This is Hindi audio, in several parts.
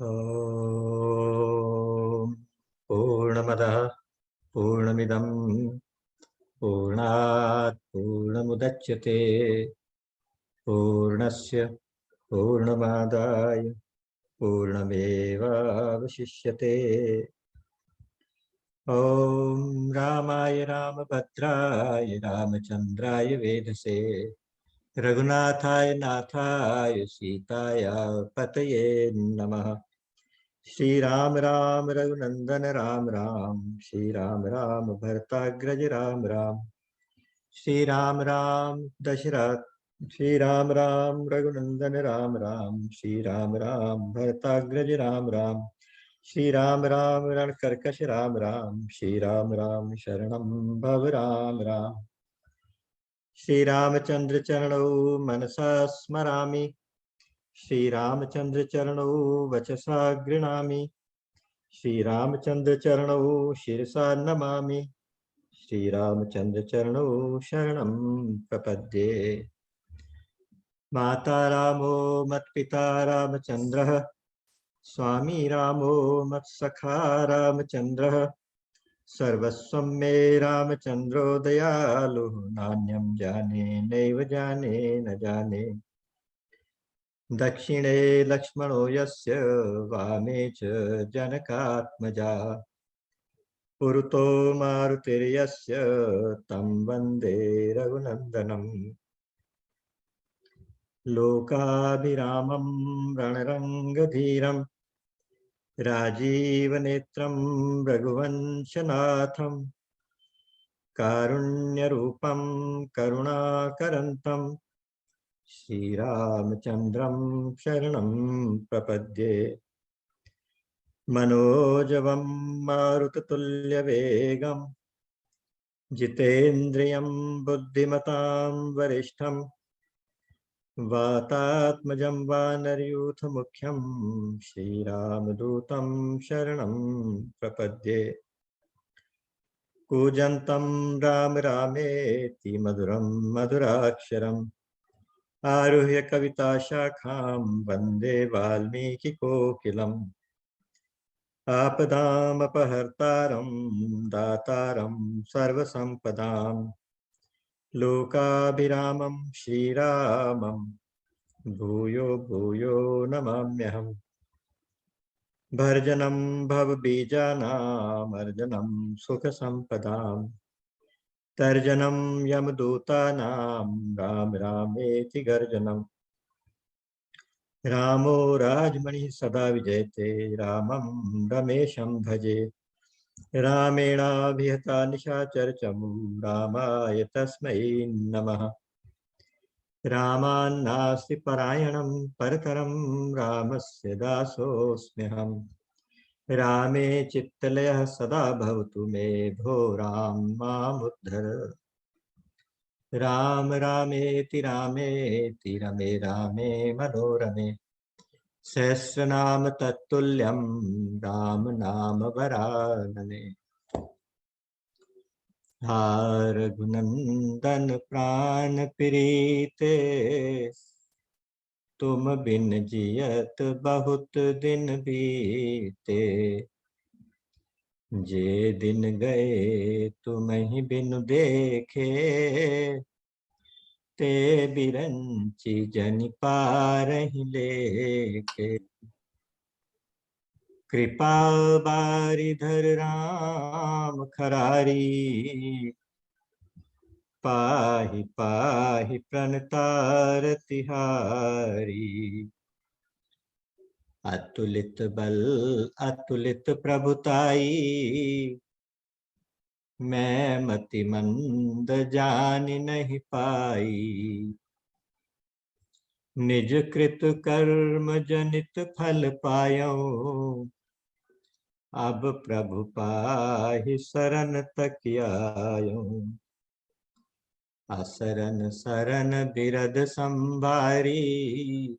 ॐ पूर्णमदः पूर्णमिदं पूर्णात् पूर्णमुदच्यते पूर्णस्य पूर्णमादाय पूर्णमेवावशिष्यते। ॐ रामाय रामभद्राय रामचन्द्राय वेधसे रघुनाथाय नाथाय सीताय पतये नमः। श्री राम राम रघुनंदन राम राम, श्री राम राम भरताग्रज राम राम, श्री राम राम दशरथ, श्री राम राम रघुनंदन राम राम, श्री राम राम भरताग्रज राम राम, श्री राम राम रणकर्कश राम राम, श्री राम राम शरणं भव राम राम। श्री रामचंद्र चरणौ मनसा स्मरामि, श्री रामचंद्र चरणौ वचसा गृणामि, श्री रामचंद्र चरणौ शिरसा नमामि, श्री रामचंद्र चरणौ शरणं प्रपद्ये। माता रामो मत्पिता रामचंद्रः, स्वामी रामो मत्सखा रामचंद्रः, सर्वस्वं मे रामचंद्रो दयालुः, नान्यं जाने नैव जाने न जाने। दक्षिणे लक्ष्मणो यस्य, वामे च जनकात्मजा, पुरतो मारुतिर्यस्य, तं वन्दे रघुनन्दनम्। लोकाभिरामं रणरङ्गधीरं, राजीवनेत्रं रघुवंशनाथं, कारुण्यरूपं करुणाकरन्तं, श्रीरामचन्द्रं शरणं प्रपद्ये। मनोजवं मारुततुल्यवेगं, जितेन्द्रियं बुद्धिमतां वरिष्ठं, वातात्मजं वानरयूथमुख्यं, श्रीरामदूतं शरणं प्रपद्ये। कूजन्तं राम रामेति मधुरं मधुराक्षरम्, आरुह्य कविताशाखां वन्दे वाल्मीकिकोकिलम्। आपदामपहर्तारं दातारं सर्वसम्पदां, लोकाभिरामं श्रीरामं भूयो भूयो नमाम्यहम्। भर्जनं भवबीजानामर्जनं सुखसम्पदां, तर्जनं यमदूतानां राम रामेति गर्जनम्। रामो राजमणिः सदा विजयते, रामं रमेशं भजे, रामेणाभिहता निशाचरचमू, रामाय तस्मै नमः। रामान्नास्ति परायणं परतरं, रामस्य दासोऽस्म्यहम्। रामे चित्तलयः सदा भवतु मे, भो राम मामुद्धर। राम रामेति रामेति रमे रामे मनोरमे, सहस्रनाम तत्तुल्यं राम नाम वरानने। रघुनंदन प्राण प्रीते, तुम बिन जियत बहुत दिन बीते। जे दिन गए तुम ही बिनु देखे, ते बिरंची जनि पारहि लेके। कृपा बारिधर राम खरारी, पाहि पाहि प्रणतार तिहारी। अतुलित बल अतुलित प्रभुताई, मैं मति मंद जान नहीं पाई। निज कृत कर्म जनित फल पायो, अब प्रभु पाहि शरण तक आयो। असरन सरन बिरद संभारी,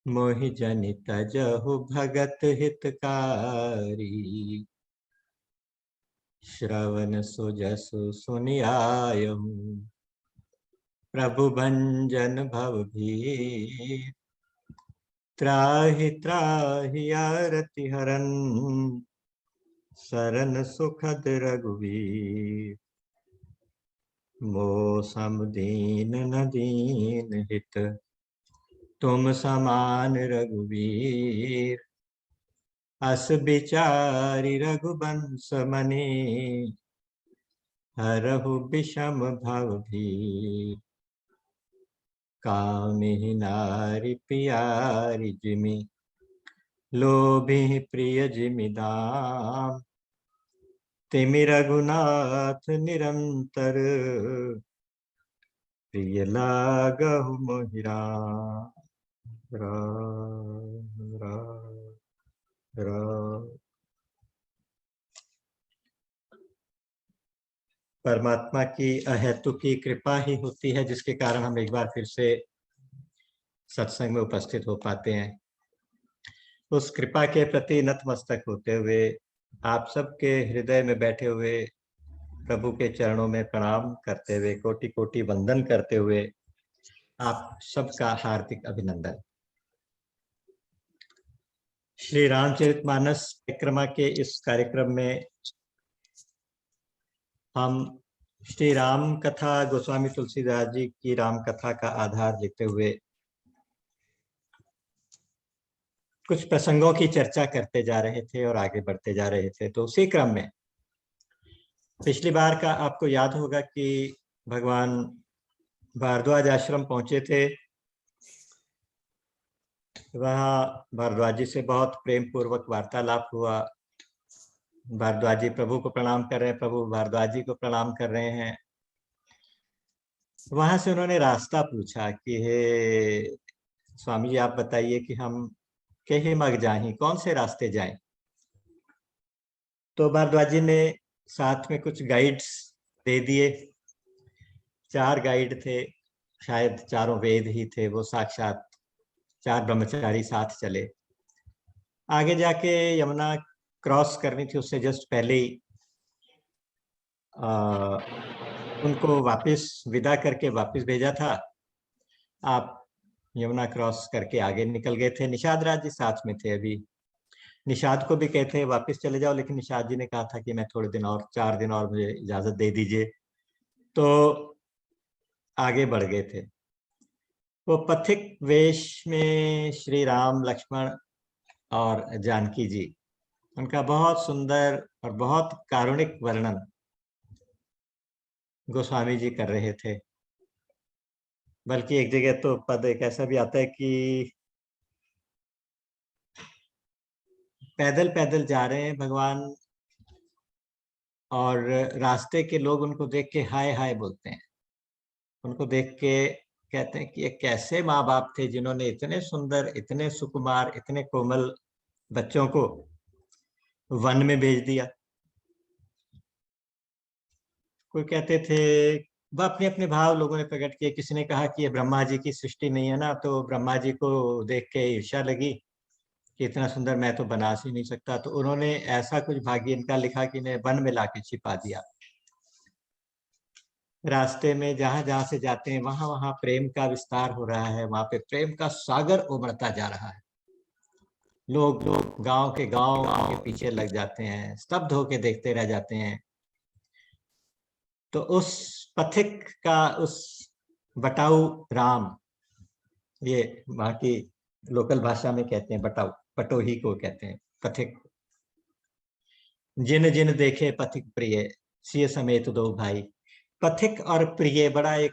मोहि जनि तजहु भगत हितकारी। श्रवण सुजसु सुनि आयहु, प्रभु भंजन भव भीर। त्राहि त्राहि आरति हरन, सरन सुखद रघुवीर। मो सम दीन न दीन हित, तुम समान रघुवीर। अस बिचारी रघुबंश मनि, हरहु विषम भव भीर। कामिहि नारि प्यारी जिमि, लोभी प्रिय जिमि दाम। तिमि रघुनाथ निरंतर, प्रिय लागहु मोहि राम। राम राम राम। परमात्मा की अहेतुकी कृपा ही होती है जिसके कारण हम एक बार फिर से सत्संग में उपस्थित हो पाते हैं। उस कृपा के प्रति नतमस्तक होते हुए आप सबके हृदय में बैठे हुए प्रभु के चरणों में प्रणाम करते हुए, कोटि कोटि वंदन करते हुए आप सबका हार्दिक अभिनंदन। श्री रामचरितमानस परिक्रमा के इस कार्यक्रम में हम श्री राम कथा गोस्वामी तुलसीदास जी की राम कथा का आधार लेते हुए कुछ प्रसंगों की चर्चा करते जा रहे थे और आगे बढ़ते जा रहे थे। तो उसी क्रम में पिछली बार का आपको याद होगा कि भगवान भारद्वाज आश्रम पहुंचे थे। वहां भारद्वाज जी से बहुत प्रेम पूर्वक वार्तालाप हुआ। भारद्वाज जी प्रभु को प्रणाम कर रहे हैं, प्रभु भारद्वाज जी को प्रणाम कर रहे हैं। वहां से उन्होंने रास्ता पूछा कि हे स्वामी जी, आप बताइए कि हम कहीं मग जाएं, कौन से रास्ते जाएं। तो भारद्वाज जी ने साथ में कुछ गाइड्स दे दिए। 4 गाइड थे, शायद चारों वेद ही थे, वो साक्षात 4 ब्रह्मचारी साथ चले। आगे जाके यमुना क्रॉस करनी थी, उससे जस्ट पहले ही उनको वापस विदा करके वापस भेजा था। आप यमुना क्रॉस करके आगे निकल गए थे। निषाद राज जी साथ में थे। अभी निषाद को भी कहते हैं वापस चले जाओ, लेकिन निषाद जी ने कहा था कि मैं थोड़े दिन और 4 दिन और मुझे इजाजत दे दीजिए। तो आगे बढ़ गए थे। वो पथिक वेश में श्री राम, लक्ष्मण और जानकी जी, उनका बहुत सुंदर और बहुत कारुणिक वर्णन गोस्वामी जी कर रहे थे। बल्कि एक जगह तो पद एक ऐसा भी आता है कि पैदल पैदल जा रहे हैं भगवान और रास्ते के लोग उनको देख के हाय हाय बोलते हैं। उनको देख के कहते हैं कि ये कैसे माँ बाप थे जिन्होंने इतने सुंदर, इतने सुकुमार, इतने कोमल बच्चों को वन में भेज दिया। कोई कहते थे, वह अपने अपने भाव लोगों ने प्रकट किए। किसी ने कहा कि ये ब्रह्मा जी की सृष्टि नहीं है ना, तो ब्रह्मा जी को देख के ईर्ष्या लगी कि इतना सुंदर मैं तो बना ही नहीं सकता, तो उन्होंने ऐसा कुछ भाग्य इनका लिखा कि इन्हें वन में लाके छिपा दिया। रास्ते में जहां जहां से जाते हैं वहां वहां प्रेम का विस्तार हो रहा है, वहां पे प्रेम का सागर उमड़ता जा रहा है। लोग लोग गांव के गांव के पीछे लग जाते हैं, स्तब्ध होके देखते रह जाते हैं। तो उस पथिक का, उस बटाऊ राम, ये वहां की लोकल भाषा में कहते हैं बटाऊ, पटोही को कहते हैं पथिक। जिन जिन देखे पथिक प्रिय, सिय समेत दो भाई। पथिक और प्रिय बड़ा एक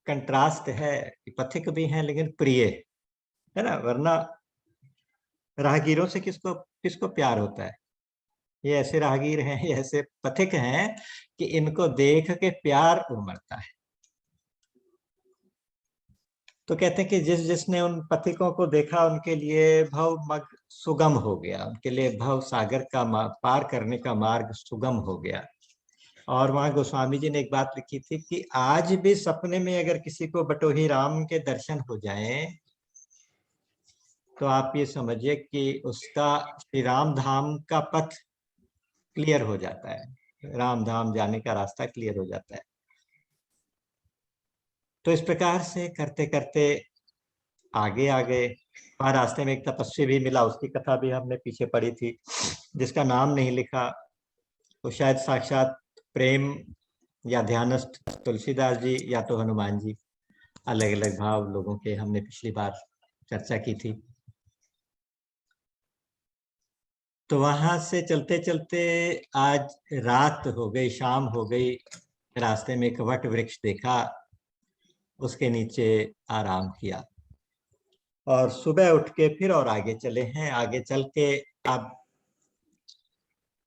कंट्रास्ट है कि पथिक भी हैं लेकिन प्रिय है ना। वरना राहगीरों से किसको किसको प्यार होता है। ये ऐसे राहगीर हैं, ये ऐसे पथिक हैं कि इनको देख के प्यार उमड़ता है। तो कहते हैं कि जिस जिसने उन पथिकों को देखा उनके लिए भव मग सुगम हो गया, उनके लिए भव सागर का पार करने का मार्ग सुगम हो गया। और वहां गोस्वामी जी ने एक बात लिखी थी कि आज भी सपने में अगर किसी को बटोही राम के दर्शन हो जाएं तो आप ये समझिए कि उसका श्री राम धाम का पथ क्लियर हो जाता है, राम धाम जाने का रास्ता क्लियर हो जाता है। तो इस प्रकार से करते करते आगे आ गए। वहां रास्ते में एक तपस्वी भी मिला, उसकी कथा भी हमने पीछे पढ़ी थी, जिसका नाम नहीं लिखा। तो शायद साक्षात प्रेम या ध्यानस्थ तुलसीदास जी या तो हनुमान जी, अलग अलग भाव लोगों के हमने पिछली बार चर्चा की थी। तो वहां से चलते चलते आज रात हो गई, शाम हो गई। रास्ते में एक वट वृक्ष देखा, उसके नीचे आराम किया और सुबह उठ के फिर और आगे चले हैं। आगे चल के अब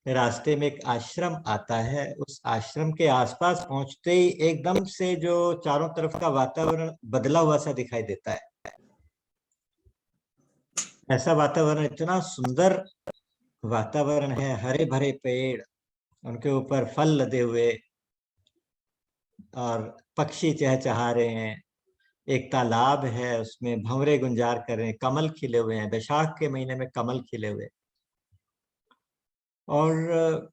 रास्ते में एक आश्रम आता है। उस आश्रम के आसपास पहुंचते ही एकदम से जो चारों तरफ का वातावरण बदला हुआ सा दिखाई देता है। ऐसा वातावरण, इतना सुंदर वातावरण है, हरे भरे पेड़, उनके ऊपर फल लदे हुए और पक्षी चहचहा रहे हैं। एक तालाब है, उसमें भंवरे गुंजार कर रहे हैं, कमल खिले हुए हैं, वैशाख के महीने में कमल खिले हुए। और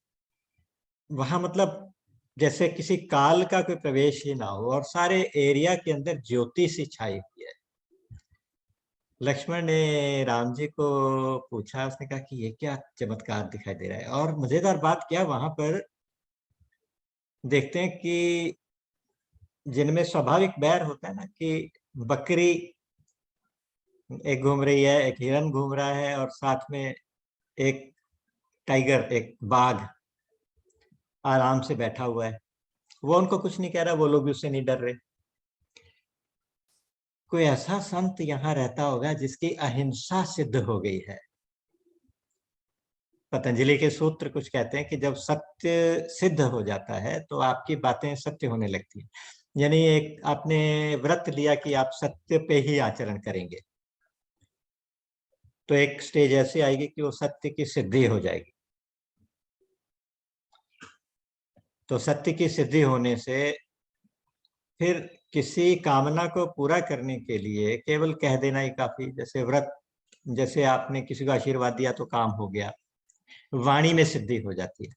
वहां मतलब जैसे किसी काल का कोई प्रवेश ही ना हो, और सारे एरिया के अंदर ज्योति सी छाई हुई है। लक्ष्मण ने राम जी को पूछा, उसने कहा कि ये क्या चमत्कार दिखाई दे रहा है। और मजेदार बात क्या, वहां पर देखते हैं कि जिनमें स्वाभाविक बैर होता है ना, कि बकरी एक घूम रही है, एक हिरन घूम रहा है, और साथ में एक टाइगर, एक बाघ आराम से बैठा हुआ है। वो उनको कुछ नहीं कह रहा, वो लोग भी उससे नहीं डर रहे। कोई ऐसा संत यहाँ रहता होगा जिसकी अहिंसा सिद्ध हो गई है। पतंजलि के सूत्र कुछ कहते हैं कि जब सत्य सिद्ध हो जाता है तो आपकी बातें सत्य होने लगती हैं। यानी एक आपने व्रत लिया कि आप सत्य पे ही आचरण करेंगे, तो एक स्टेज ऐसी आएगी कि वो सत्य की सिद्धि हो जाएगी। तो सत्य की सिद्धि होने से फिर किसी कामना को पूरा करने के लिए केवल कह देना ही काफी। जैसे व्रत, जैसे आपने किसी को आशीर्वाद दिया तो काम हो गया, वाणी में सिद्धि हो जाती है।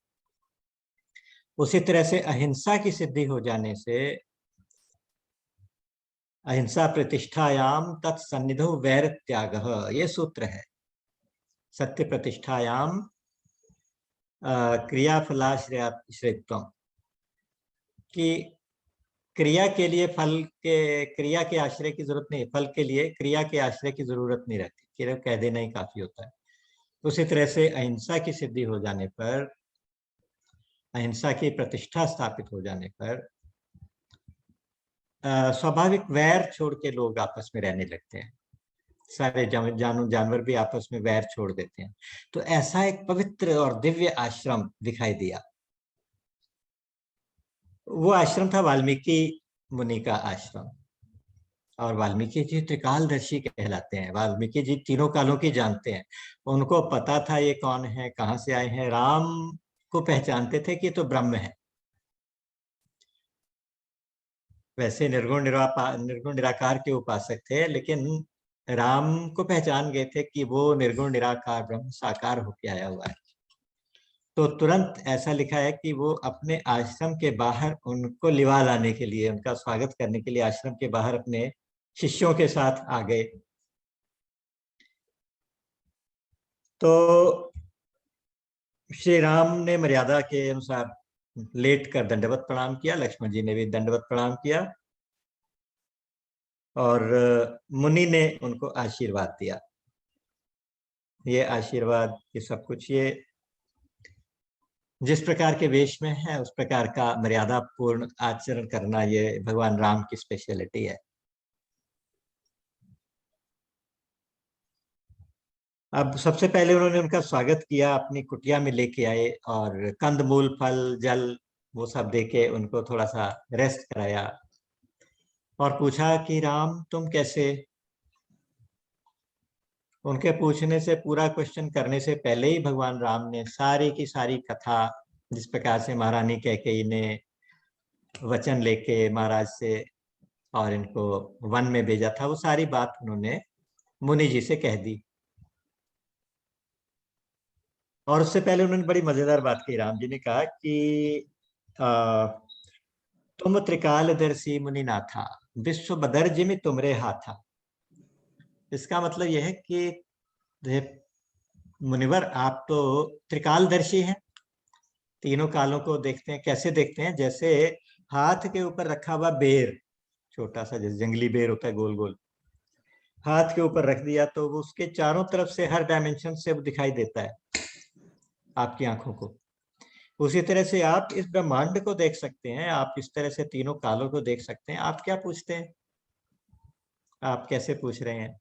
उसी तरह से अहिंसा की सिद्धि हो जाने से, अहिंसा प्रतिष्ठायाम तत्सन्निधौ वैर त्यागः, ये सूत्र है। सत्य प्रतिष्ठायाम क्रियाफलाश्रयत्वम, कि क्रिया के लिए फल के, क्रिया के आश्रय की जरूरत नहीं, फल के लिए क्रिया के आश्रय की जरूरत नहीं रहती, केवल कह देना ही काफी होता है। उसी तरह से अहिंसा की सिद्धि हो जाने पर, अहिंसा की प्रतिष्ठा स्थापित हो जाने पर स्वाभाविक वैर छोड़ के लोग आपस में रहने लगते हैं। सारे जानवर भी आपस में वैर छोड़ देते हैं। तो ऐसा एक पवित्र और दिव्य आश्रम दिखाई दिया। वो आश्रम था वाल्मीकि मुनि का आश्रम। और वाल्मीकि जी त्रिकालदर्शी कहलाते हैं। वाल्मीकि जी तीनों कालों की जानते हैं। उनको पता था ये कौन है, कहाँ से आए हैं। राम को पहचानते थे कि ये तो ब्रह्म है। वैसे निर्गुण निराकार के उपासक थे, लेकिन राम को पहचान गए थे कि वो निर्गुण निराकार ब्रह्म साकार होके आया हुआ है। तो तुरंत ऐसा लिखा है कि वो अपने आश्रम के बाहर उनको लिवा लाने के लिए, उनका स्वागत करने के लिए आश्रम के बाहर अपने शिष्यों के साथ आ गए। तो श्री राम ने मर्यादा के अनुसार लेट कर दंडवत प्रणाम किया, लक्ष्मण जी ने भी दंडवत प्रणाम किया, और मुनि ने उनको आशीर्वाद दिया। ये आशीर्वाद, ये सब कुछ, ये जिस प्रकार के वेश में है उस प्रकार का मर्यादा पूर्ण आचरण करना, ये भगवान राम की स्पेशलिटी है। अब सबसे पहले उन्होंने उनका स्वागत किया, अपनी कुटिया में लेके आए और कंद मूल फल जल वो सब देके उनको थोड़ा सा रेस्ट कराया, और पूछा कि राम तुम कैसे। उनके पूछने से, पूरा क्वेश्चन करने से पहले ही भगवान राम ने सारी की सारी कथा, जिस प्रकार से महारानी कैकेयी ने वचन लेके महाराज से और इनको वन में भेजा था, वो सारी बात उन्होंने मुनि जी से कह दी। और उससे पहले उन्होंने बड़ी मजेदार बात की। राम जी ने कहा कि तुम त्रिकालदर्शी मुनि नाथा, विश्व बदर जिमि तुमरे हाथा। इसका मतलब यह है कि मुनिवर आप तो त्रिकालदर्शी हैं, तीनों कालों को देखते हैं। कैसे देखते हैं? जैसे हाथ के ऊपर रखा हुआ बेर, छोटा सा जैसे जंगली बेर होता है गोल गोल, हाथ के ऊपर रख दिया तो वो उसके चारों तरफ से हर डायमेंशन से वो दिखाई देता है आपकी आंखों को। उसी तरह से आप इस ब्रह्मांड को देख सकते हैं, आप इस तरह से तीनों कालों को देख सकते हैं। आप क्या पूछते हैं? आप कैसे पूछ रहे हैं?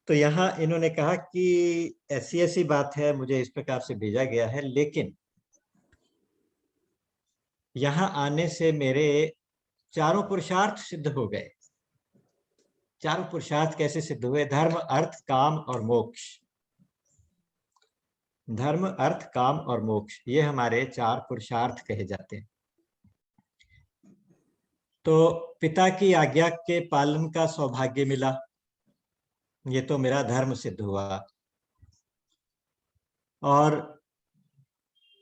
तो यहाँ इन्होंने कहा कि ऐसी ऐसी बात है, मुझे इस प्रकार से भेजा गया है, लेकिन यहाँ आने से मेरे चारों पुरुषार्थ सिद्ध हो गए। चारों पुरुषार्थ कैसे सिद्ध हुए? धर्म, अर्थ, काम और मोक्ष। धर्म, अर्थ, काम और मोक्ष, ये हमारे चार पुरुषार्थ कहे जाते हैं। तो पिता की आज्ञा के पालन का सौभाग्य मिला, ये तो मेरा धर्म सिद्ध हुआ। और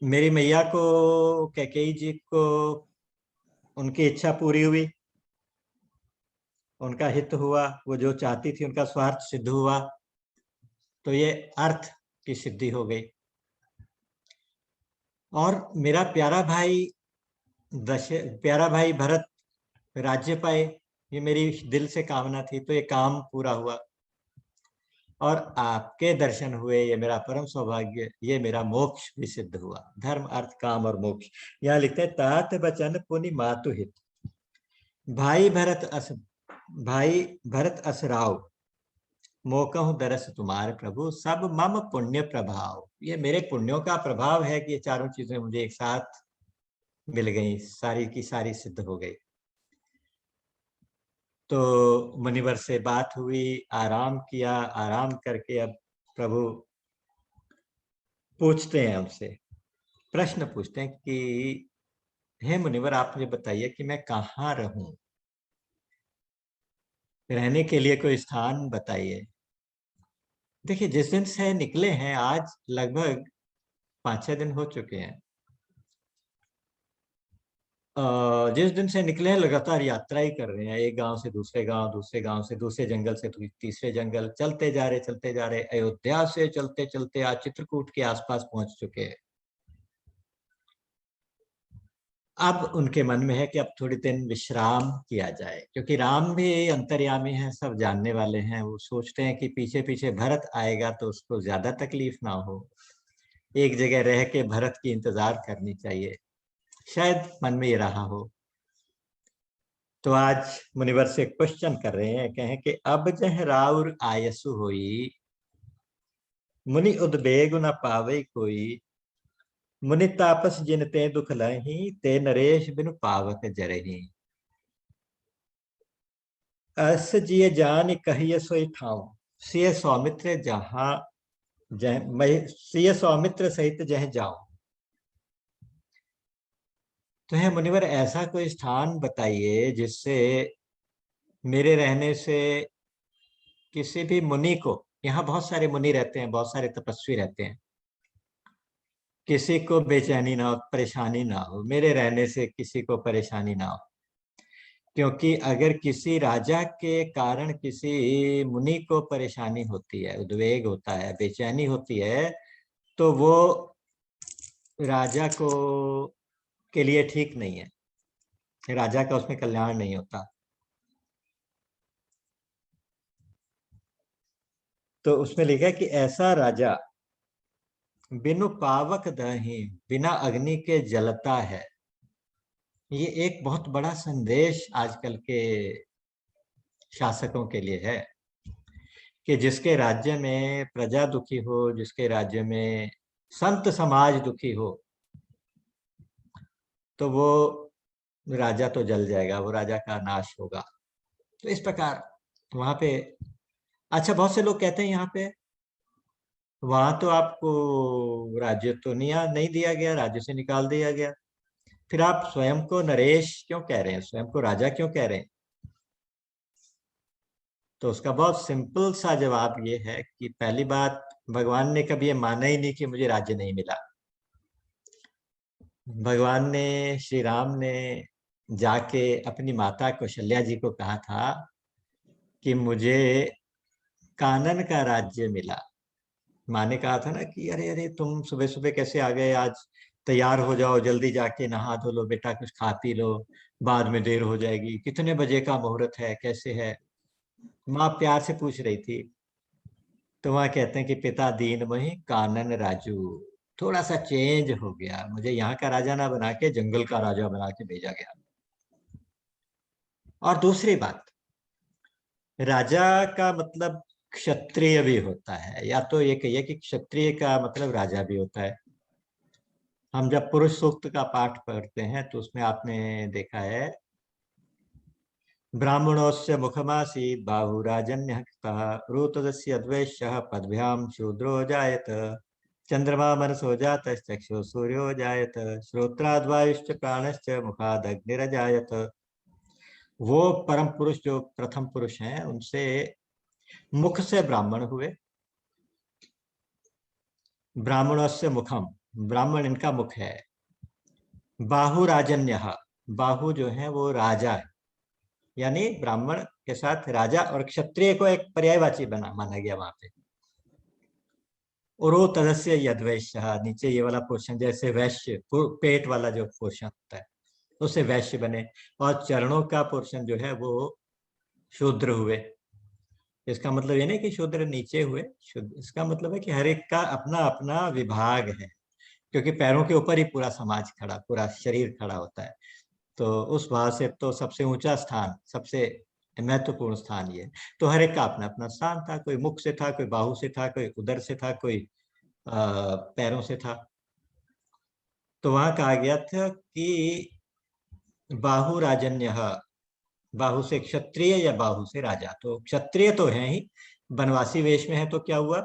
मेरी मैया को, कैकेयी जी को, उनकी इच्छा पूरी हुई, उनका हित हुआ, वो जो चाहती थी उनका स्वार्थ सिद्ध हुआ, तो ये अर्थ की सिद्धि हो गई। और मेरा प्यारा भाई भरत राज्य पाए, ये मेरी दिल से कामना थी, तो ये काम पूरा हुआ। और आपके दर्शन हुए, ये मेरा परम सौभाग्य, ये मेरा मोक्ष भी सिद्ध हुआ। धर्म, अर्थ, काम और मोक्ष। यहाँ लिखते हैं, तात बचन पुनि मातु हित, भाई भरत अस भाई भरत असराव, मोकहु दरस तुम्हारे प्रभु, सब मम पुण्य प्रभाव। ये मेरे पुण्यों का प्रभाव है कि ये चारों चीजें मुझे एक साथ मिल गई, सारी की सारी सिद्ध हो गई। तो मुनिवर से बात हुई, आराम किया, आराम करके अब प्रभु पूछते हैं हमसे, प्रश्न पूछते हैं कि हे मुनिवर, आप मुझे बताइए कि मैं कहाँ रहूं, रहने के लिए कोई स्थान बताइए। देखिए, जिस दिन से निकले हैं आज लगभग 5-6 दिन हो चुके हैं। जिस दिन से निकले हैं लगातार यात्रा ही कर रहे हैं, एक गांव से दूसरे गांव, दूसरे गांव से दूसरे जंगल से तीसरे जंगल, चलते जा रहे, चलते जा रहे। अयोध्या से चलते चलते आज चित्रकूट के आसपास पहुंच चुके हैं। अब उनके मन में है कि अब थोड़ी दिन विश्राम किया जाए, क्योंकि राम भी अंतर्यामी हैं, सब जानने वाले हैं। वो सोचते हैं कि पीछे पीछे भरत आएगा तो उसको ज्यादा तकलीफ ना हो, एक जगह रह के भरत की इंतजार करनी चाहिए, शायद मन में ये रहा हो। तो आज मुनिवर से क्वेश्चन कर रहे हैं, कहें कि अब जह राउर आयसु होई, मुनि उद्वेग न पावे कोई, मुनि तापस जिन ते दुख लही, ते नरेश बिनु पावक जरही। अस जिय जान कहिय सोई ठाव, सिय सौमित्र जहां सिय सौमित्र सहित जह जाओ। तो है मुनिवर, ऐसा कोई स्थान बताइए जिससे मेरे रहने से किसी भी मुनि को, यहाँ बहुत सारे मुनि रहते हैं, बहुत सारे तपस्वी रहते हैं, किसी को बेचैनी ना हो, परेशानी ना हो, मेरे रहने से किसी को परेशानी ना हो। क्योंकि अगर किसी राजा के कारण किसी मुनि को परेशानी होती है, उद्वेग होता है, बेचैनी होती है, तो वो राजा को के लिए ठीक नहीं है, राजा का उसमें कल्याण नहीं होता। तो उसमें लिखा है कि ऐसा राजा बिनु पावक दही, बिना अग्नि के जलता है। ये एक बहुत बड़ा संदेश आजकल के शासकों के लिए है कि जिसके राज्य में प्रजा दुखी हो, जिसके राज्य में संत समाज दुखी हो, तो वो राजा तो जल जाएगा, वो राजा का नाश होगा। तो इस प्रकार वहां पे, अच्छा बहुत से लोग कहते हैं यहाँ पे, वहां तो आपको राज्य तो नहीं दिया गया, राज्य से निकाल दिया गया, फिर आप स्वयं को नरेश क्यों कह रहे हैं, स्वयं को राजा क्यों कह रहे हैं? तो उसका बहुत सिंपल सा जवाब ये है कि पहली बात, भगवान ने कभी ये माना ही नहीं कि मुझे राज्य नहीं मिला। भगवान ने, श्री राम ने जाके अपनी माता कौशल्या जी को कहा था कि मुझे कानन का राज्य मिला। माँ ने कहा था ना कि अरे अरे तुम सुबह सुबह कैसे आ गए आज, तैयार हो जाओ, जल्दी जाके नहा धो लो बेटा, कुछ खा पी लो, बाद में देर हो जाएगी, कितने बजे का मुहूर्त है, कैसे है। माँ प्यार से पूछ रही थी। तो वहाँ कहते हैं कि पिता दीन मोहि कानन राजू, थोड़ा सा चेंज हो गया, मुझे यहाँ का राजा ना बना के जंगल का राजा बना के भेजा गया। और दूसरी बात, राजा का मतलब क्षत्रिय भी होता है, या तो ये कहिए कि क्षत्रिय का मतलब राजा भी होता है। हम जब पुरुष सूक्त का पाठ पढ़ते हैं तो उसमें आपने देखा है, ब्राह्मणोस्य मुखमासी बाहुराजन्य रूतदस्य अद्वैश्य पदभ्याम शूद्रो जायत, चंद्रमा मनसो जात चक्षु सूर्यो जायत, श्रोत्राद्वायुश्च प्राणश्च मुखादग्निरजायत। वो परम पुरुष जो प्रथम पुरुष हैं, उनसे मुख से ब्राह्मण हुए। ब्राह्मणस्य मुखम, ब्राह्मण इनका मुख है। बाहुराजन्य, बाहु जो है वो राजा है, यानी ब्राह्मण के साथ राजा और क्षत्रिय को एक पर्यायवाची बना माना गया वहां पे। और वो तदस्य यद्वैश्य, नीचे ये वाला पोर्शन जैसे वैश्य पेट वाला जो पोर्शन होता है उसे वैश्य बने, और चरणों का पोर्शन जो है वो शूद्र हुए। इसका मतलब ये नहीं कि शूद्र नीचे हुए, शुद्ध इसका मतलब है कि हर एक का अपना अपना विभाग है, क्योंकि पैरों के ऊपर ही पूरा समाज खड़ा, पूरा शरीर खड़ा होता है। तो उस भाव से तो सबसे ऊंचा स्थान, सबसे महत्वपूर्ण स्थान ये। तो हर एक का अपना अपना स्थान था, कोई मुख से था, कोई बाहु से था, कोई उदर से था, कोई पैरों से था। तो वहां कहा गया था कि बाहु राजन्य, बाहु से क्षत्रिय या बाहु से राजा। तो क्षत्रिय तो है ही, वनवासी वेश में है तो क्या हुआ,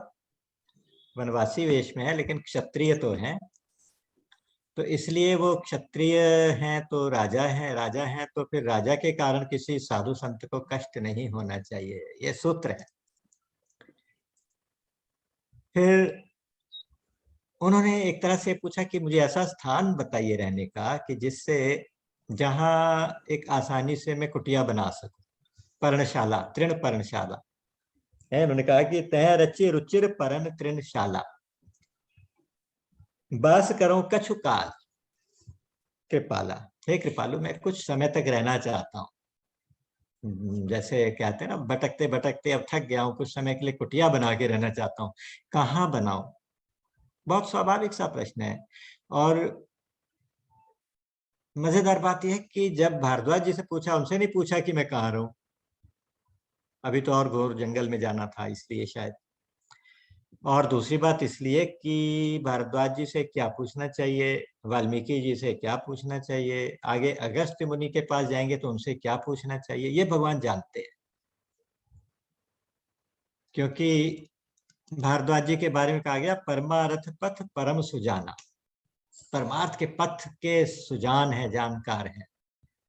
वनवासी वेश में है लेकिन क्षत्रिय तो है, तो इसलिए वो क्षत्रिय हैं तो राजा हैं, राजा हैं तो फिर राजा के कारण किसी साधु संत को कष्ट नहीं होना चाहिए, ये सूत्र है। फिर उन्होंने एक तरह से पूछा कि मुझे ऐसा स्थान बताइए रहने का कि जिससे, जहां एक आसानी से मैं कुटिया बना सकूं, पर्णशाला, तृण पर्णशाला है। उन्होंने कहा कि तय रचि रुचिर परन तृणशाला, बस करो कछु काल कृपाला। हे कृपालु, मैं कुछ समय तक रहना चाहता हूँ। जैसे कहते हैं ना, भटकते भटकते अब थक गया हूँ, कुछ समय के लिए कुटिया बना के रहना चाहता हूँ, कहाँ बनाऊं। बहुत स्वाभाविक सा प्रश्न है। और मजेदार बात यह है कि जब भारद्वाज जी से पूछा, उनसे नहीं पूछा कि मैं कहाँ रहूं, अभी तो और घोर जंगल में जाना था इसलिए शायद। और दूसरी बात इसलिए कि भारद्वाज जी से क्या पूछना चाहिए, वाल्मीकि जी से क्या पूछना चाहिए, आगे अगस्त्य मुनि के पास जाएंगे तो उनसे क्या पूछना चाहिए, ये भगवान जानते हैं। क्योंकि भारद्वाज जी के बारे में कहा गया परमार्थ पथ परम सुजाना, परमार्थ के पथ के सुजान है, जानकार है,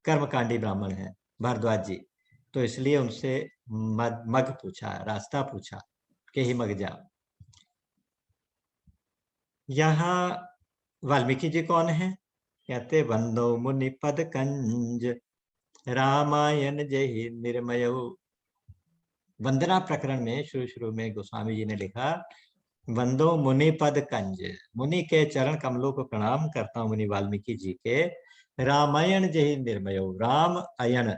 कर्मकांडी ब्राह्मण है भारद्वाज जी। तो इसलिए उनसे मग पूछा, रास्ता पूछा कि ही मग जा। यहाँ वाल्मीकि जी कौन है, कहते वंदो मुनि पद कंज रामायण जय निर्मय। वंदना प्रकरण में शुरू शुरू में गोस्वामी जी ने लिखा, वंदो मुनि पद कंज, मुनि के चरण कमलों को प्रणाम करता हूँ, मुनि वाल्मीकि जी के। रामायण जय निर्मय, राम अयन,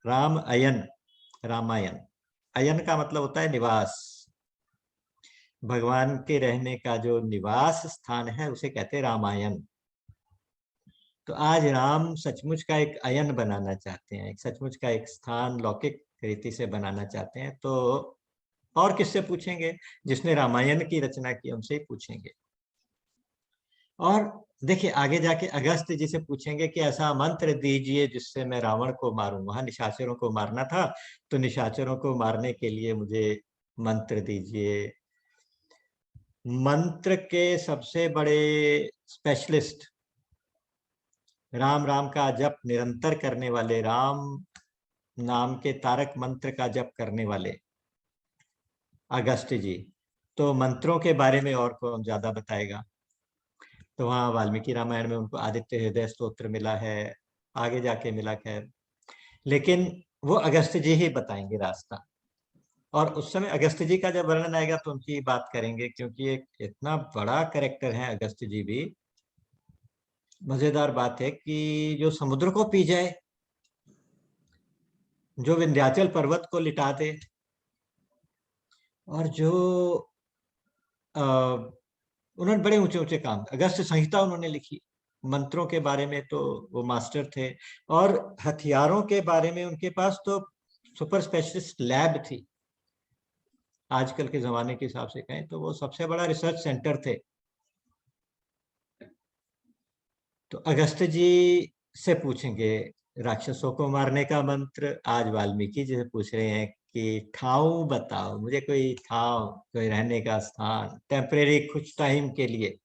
राम अयन, रामायण, अयन का मतलब होता है निवास, भगवान के रहने का जो निवास स्थान है उसे कहते हैं रामायण। तो आज राम सचमुच का एक अयन बनाना चाहते हैं, एक सचमुच का एक स्थान लौकिक रीति से बनाना चाहते हैं, तो और किससे पूछेंगे, जिसने रामायण की रचना की उनसे ही पूछेंगे। और देखिए आगे जाके अगस्त्य जी से पूछेंगे कि ऐसा मंत्र दीजिए जिससे मैं रावण को मारूं, वहां निशाचरों को मारना था, तो निशाचरों को मारने के लिए मुझे मंत्र दीजिए। मंत्र के सबसे बड़े स्पेशलिस्ट, राम राम का जप निरंतर करने वाले, राम नाम के तारक मंत्र का जप करने वाले अगस्त्य जी। तो मंत्रों के बारे में और कौन ज्यादा बताएगा। तो वहाँ वाल्मीकि रामायण में उनको आदित्य हृदय स्तोत्र मिला है, आगे जाके मिला, खैर, लेकिन वो अगस्त्य जी ही बताएंगे रास्ता। और उस समय अगस्त जी का जब वर्णन आएगा तो उनकी बात करेंगे, क्योंकि एक इतना बड़ा कैरेक्टर है अगस्त जी भी। मजेदार बात है कि जो समुद्र को पी जाए, जो विंध्याचल पर्वत को लिटा दे, और जो उन्होंने बड़े ऊंचे ऊंचे काम, अगस्त संहिता उन्होंने लिखी, मंत्रों के बारे में तो वो मास्टर थे, और हथियारों के बारे में उनके पास तो सुपर स्पेशलिस्ट लैब थी। आजकल के जमाने के हिसाब से कहें तो वो सबसे बड़ा रिसर्च सेंटर थे। तो अगस्त जी से पूछेंगे राक्षसों को मारने का मंत्र। आज वाल्मीकि जी से पूछ रहे हैं कि ठाव बताओ, मुझे कोई ठाव, कोई रहने का स्थान, टेम्परेरी कुछ टाइम के लिए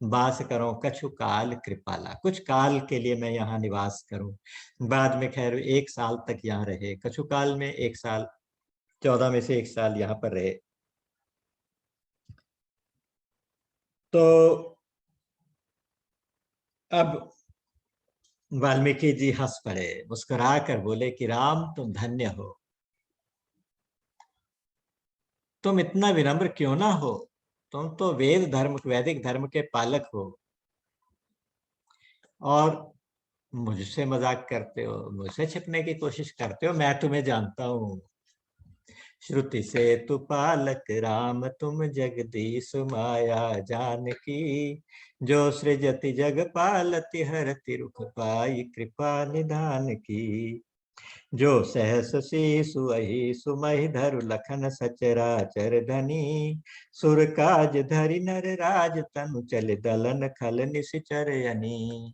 वास करो, कछु काल कृपाला, कुछ काल के लिए मैं यहाँ निवास करूं। बाद में खैर 1 साल तक यहाँ रहे, कछु काल में 1 साल, 14 में से 1 साल यहाँ पर रहे। तो अब वाल्मीकि जी हंस पड़े, मुस्कुरा कर बोले कि राम तुम धन्य हो, तुम इतना विनम्र क्यों ना हो, तुम तो वेद धर्म, वैदिक धर्म के पालक हो, और मुझसे मजाक करते हो, मुझसे छिपने की कोशिश करते हो, मैं तुम्हें जानता हूँ। श्रुति से तु पालक राम, तुम जगदीश माया जानकी, जो सृजति जग पालति हरति रुख पाई कृपा निधान की, जो सहस शीसु अहि सुमहि धरु लखन सचराचर धनी, सुर काज धरि नर राज तनु चल दलन खल निशिचर यनी।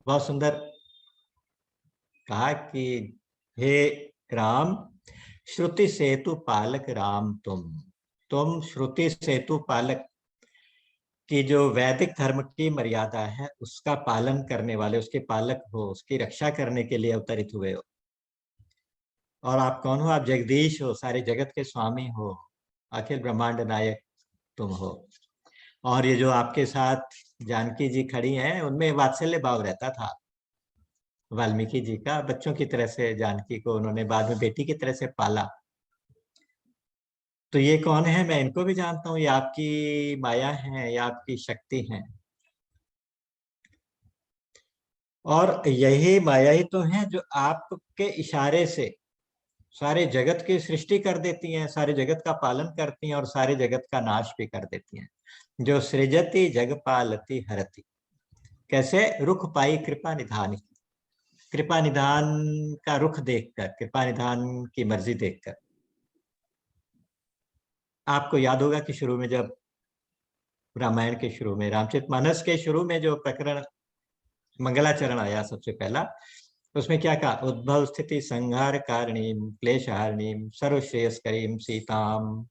बहुत सुंदर कहा कि हे राम, श्रुति सेतु पालक राम, तुम श्रुति सेतु पालक की जो वैदिक धर्म की मर्यादा है उसका पालन करने वाले, उसके पालक हो, उसकी रक्षा करने के लिए अवतरित हुए हो। और आप कौन हो? आप जगदीश हो, सारे जगत के स्वामी हो, अखिल ब्रह्मांड नायक तुम हो। और ये जो आपके साथ जानकी जी खड़ी हैं, उनमें वात्सल्य भाव रहता था वाल्मीकि जी का। बच्चों की तरह से जानकी को उन्होंने बाद में बेटी की तरह से पाला। तो ये कौन है? मैं इनको भी जानता हूँ, ये आपकी माया है, ये आपकी शक्ति है। और यही माया ही तो है जो आपके इशारे से सारे जगत की सृष्टि कर देती हैं, सारे जगत का पालन करती हैं, और सारे जगत का नाश भी कर देती हैं। जो सृजति जग पालती हरति, कैसे? रुख पाई कृपा निधान, कृपा निधान का रुख देखकर, कृपा निधान की मर्जी देखकर। आपको याद होगा कि शुरू में जब रामायण के शुरू में, रामचरितमानस के शुरू में जो प्रकरण मंगलाचरण आया सबसे पहला, उसमें क्या कहा? उद्भव स्थिति संहार कारणीम क्लेशहारिणीम सर्वश्रेयस्करीम सीताम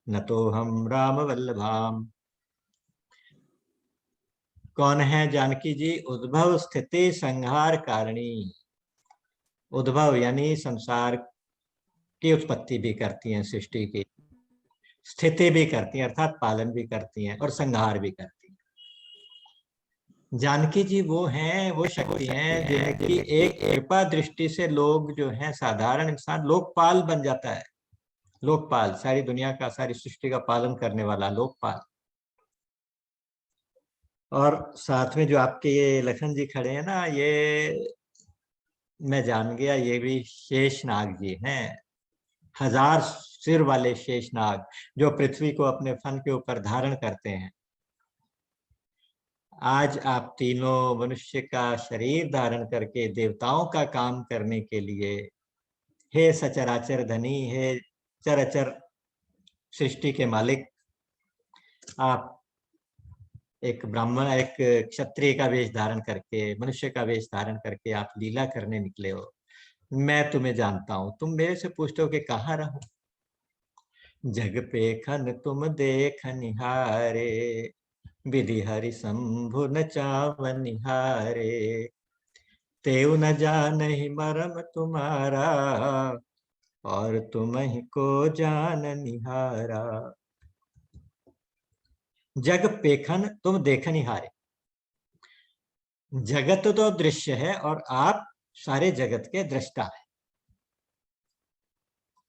न तो हम राम वल्लभाम। कौन है जानकी जी? उद्भव स्थिति संहार कारिणी। उद्भव यानी संसार की उत्पत्ति भी करती हैं, सृष्टि की स्थिति भी करती हैं, अर्थात पालन भी करती हैं, और संहार भी करती हैं। जानकी जी वो हैं, वो शक्ति हैं जिनकी एक कृपा दृष्टि से लोग जो हैं, साधारण इंसान लोकपाल बन जाता है। लोकपाल, सारी दुनिया का, सारी सृष्टि का पालन करने वाला लोकपाल। और साथ में जो आपके ये लखन जी खड़े हैं ना, ये मैं जान गया, ये भी शेषनाग जी हैं, 1000 सिर वाले शेषनाग, जो पृथ्वी को अपने फन के ऊपर धारण करते हैं। आज आप तीनों मनुष्य का शरीर धारण करके देवताओं का काम करने के लिए, हे सचराचर धनी, हे चराचर सृष्टि के मालिक, आप एक ब्राह्मण, एक क्षत्रिय का वेश धारण करके, मनुष्य का वेश धारण करके आप लीला करने निकले हो। मैं तुम्हें जानता हूं। तुम मेरे से पूछते हो कि कहाँ रहूं? जग पे खन तुम देख निहारे, विधि हरि शंभु न चाव निहारे, तेउ न जानहि मरम तुम्हारा, और तुम ही को जान निहारा। जग पेखन तुम देख निहारे, जगत तो दृश्य है और आप सारे जगत के दृष्टा है।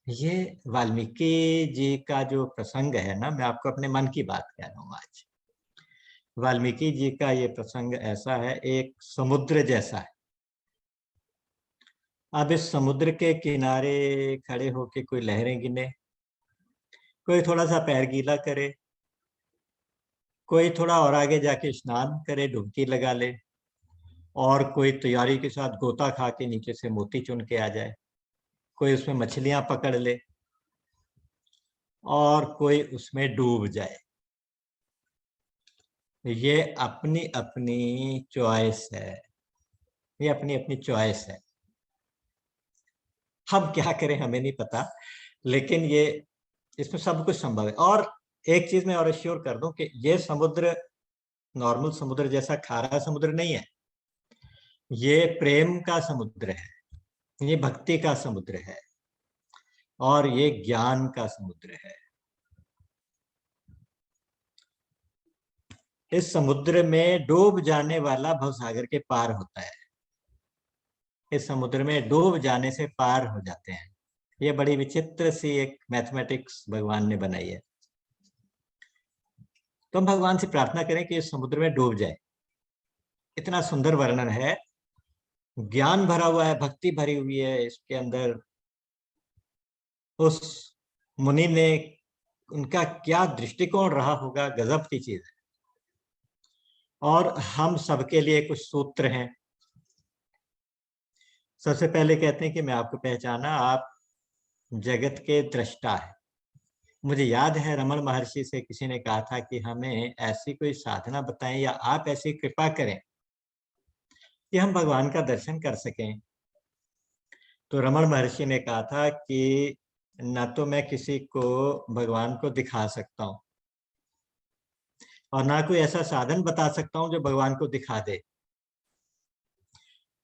ये वाल्मीकि जी का जो प्रसंग है ना, मैं आपको अपने मन की बात कह रहा हूँ आज। वाल्मीकि जी का ये प्रसंग ऐसा है, एक समुद्र जैसा है। अब इस समुद्र के किनारे खड़े होके कोई लहरें गिने, कोई थोड़ा सा पैर गीला करे, कोई थोड़ा और आगे जाके स्नान करे, डुबकी लगा ले, और कोई तैयारी के साथ गोता खा के नीचे से मोती चुन के आ जाए, कोई उसमें मछलियां पकड़ ले, और कोई उसमें डूब जाए। ये अपनी अपनी चॉइस है, ये अपनी अपनी चॉइस है। हम क्या करें हमें नहीं पता, लेकिन ये इसमें सब कुछ संभव है। और एक चीज मैं और एश्योर कर दूं कि ये समुद्र नॉर्मल समुद्र जैसा खारा समुद्र नहीं है, ये प्रेम का समुद्र है, ये भक्ति का समुद्र है, और ये ज्ञान का समुद्र है। इस समुद्र में डूब जाने वाला भवसागर के पार होता है। इस समुद्र में डूब जाने से पार हो जाते हैं। ये बड़ी विचित्र सी एक मैथमेटिक्स भगवान ने बनाई है। तो हम भगवान से प्रार्थना करें कि इस समुद्र में डूब जाए। इतना सुंदर वर्णन है, ज्ञान भरा हुआ है, भक्ति भरी हुई है इसके अंदर। उस मुनि ने, उनका क्या दृष्टिकोण रहा होगा, गजब की चीज है। और हम सबके लिए कुछ सूत्र हैं। सबसे पहले कहते हैं कि मैं आपको पहचाना, आप जगत के दृष्टा है। मुझे याद है रमण महर्षि से किसी ने कहा था कि हमें ऐसी कोई साधना बताएं या आप ऐसी कृपा करें कि हम भगवान का दर्शन कर सकें। तो रमण महर्षि ने कहा था कि न तो मैं किसी को भगवान को दिखा सकता हूँ, और ना कोई ऐसा साधन बता सकता हूँ जो भगवान को दिखा दे,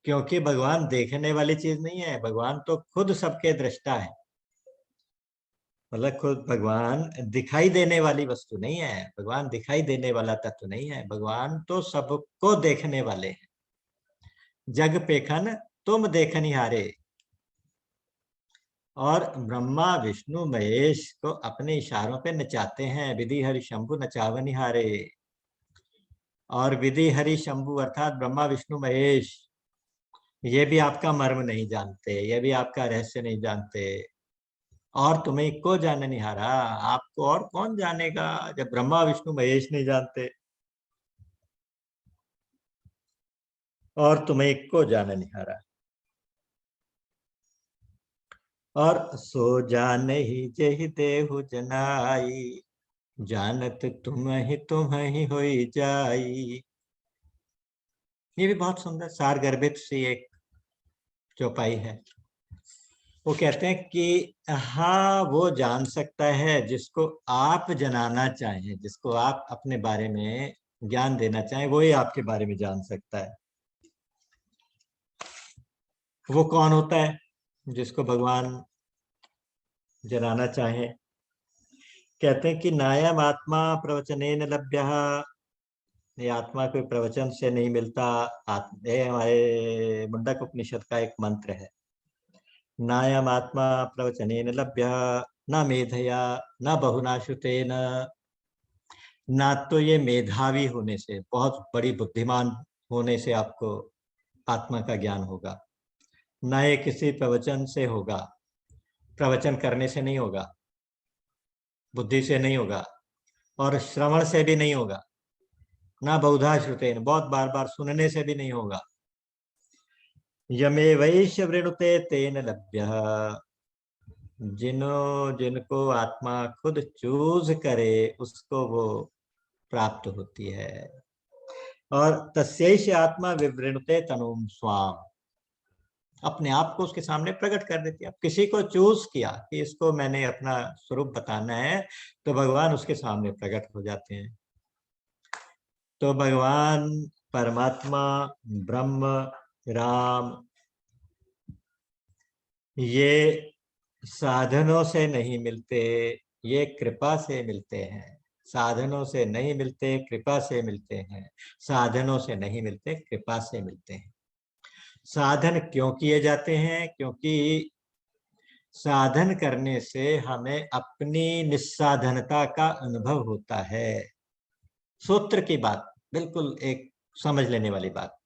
क्योंकि भगवान देखने वाली चीज नहीं है, भगवान तो खुद सबके दृष्टा है। मतलब खुद भगवान दिखाई देने वाली वस्तु नहीं है, भगवान दिखाई देने वाला तत्व नहीं है, भगवान तो सबको देखने वाले हैं। जग पेखन तुम देखनिहारे। और ब्रह्मा विष्णु महेश को अपने इशारों पे नचाते हैं, विधि हरि शंभु नचावनिहारे। और विधि हरि शंभु अर्थात ब्रह्मा विष्णु महेश, ये भी आपका मर्म नहीं जानते, ये भी आपका रहस्य नहीं जानते। और तुम्हें को जाननिहारा, आपको और कौन जानेगा जब ब्रह्मा विष्णु महेश नहीं जानते। और तुम्हें को जाननिहारा। और सो जान ही जेहि देहु जनाई, जानत तुम ही होई जाई। ये भी बहुत सुंदर सार गर्भित सी एक चौपाई है। वो कहते हैं कि हाँ, वो जान सकता है जिसको आप जनाना चाहें, जिसको आप अपने बारे में ज्ञान देना चाहें, वो ही आपके बारे में जान सकता है। वो कौन होता है जिसको भगवान जनाना चाहे? कहते हैं कि नायम आत्मा प्रवचनेन लभ्यः। ये आत्मा कोई प्रवचन से नहीं मिलता। ये हमारे मुंडक उपनिषद का एक मंत्र है। नायम आत्मा प्रवचनेन लभ्यः, न मेधया न बहुना श्रुतेन। ना तो ये मेधावी होने से, बहुत बड़ी बुद्धिमान होने से आपको आत्मा का ज्ञान होगा, ना ये किसी प्रवचन से होगा, प्रवचन करने से नहीं होगा, बुद्धि से नहीं होगा, और श्रवण से भी नहीं होगा, ना बहुधा श्रुतेन, बहुत बार बार सुनने से भी नहीं होगा। यमे वैश्य वृणुते तेन लभ्य। जिनको आत्मा खुद चूज करे उसको वो प्राप्त होती है। और तस्यैष आत्मा विवृणुते तनुम स्वाम, अपने आप को उसके सामने प्रकट कर देती है। अब किसी को चूज किया कि इसको मैंने अपना स्वरूप बताना है, तो भगवान उसके सामने प्रकट हो जाते हैं। तो भगवान परमात्मा ब्रह्म राम, ये साधनों से नहीं मिलते, ये कृपा से मिलते हैं। साधनों से नहीं मिलते, कृपा से मिलते हैं। साधनों से नहीं मिलते, कृपा से मिलते हैं। साधन क्यों किए जाते हैं? क्योंकि साधन करने से हमें अपनी निस्साधनता का अनुभव होता है। सूत्र की बात, बिल्कुल एक समझ लेने वाली बात।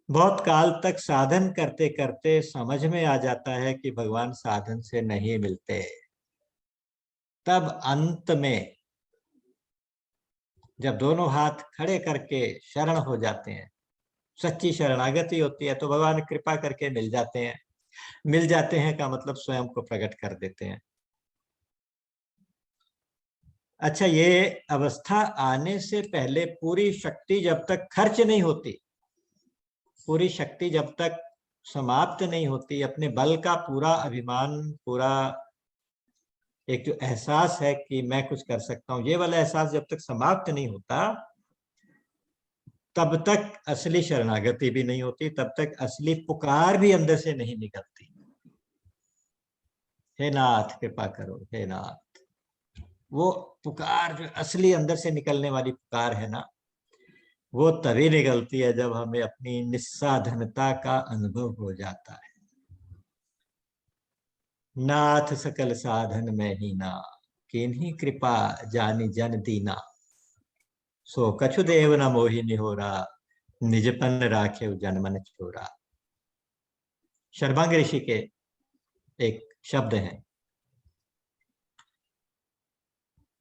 बहुत काल तक साधन करते करते समझ में आ जाता है कि भगवान साधन से नहीं मिलते। तब अंत में जब दोनों हाथ खड़े करके शरण हो जाते हैं, सच्ची शरणागति होती है, तो भगवान कृपा करके मिल जाते हैं। मिल जाते हैं का मतलब स्वयं को प्रकट कर देते हैं। अच्छा, ये अवस्था आने से पहले पूरी शक्ति जब तक खर्च नहीं होती, पूरी शक्ति जब तक समाप्त नहीं होती, अपने बल का पूरा अभिमान, पूरा एक जो एहसास है कि मैं कुछ कर सकता हूं, ये वाला एहसास जब तक समाप्त नहीं होता, तब तक असली शरणागति भी नहीं होती, तब तक असली पुकार भी अंदर से नहीं निकलती। हे नाथ कृपा करो, हे नाथ। वो पुकार जो असली अंदर से निकलने वाली पुकार है ना, वो तभी निकलती है जब हमें अपनी निस्साधनता का अनुभव हो जाता है। नाथ सकल साधन में ही ना, किन्हीं कृपा जानी जन दीना। सो कछु देव न मोहि निहोरा, निजपन राखे जन मन छोरा। शर्वांग ऋषि के एक शब्द हैं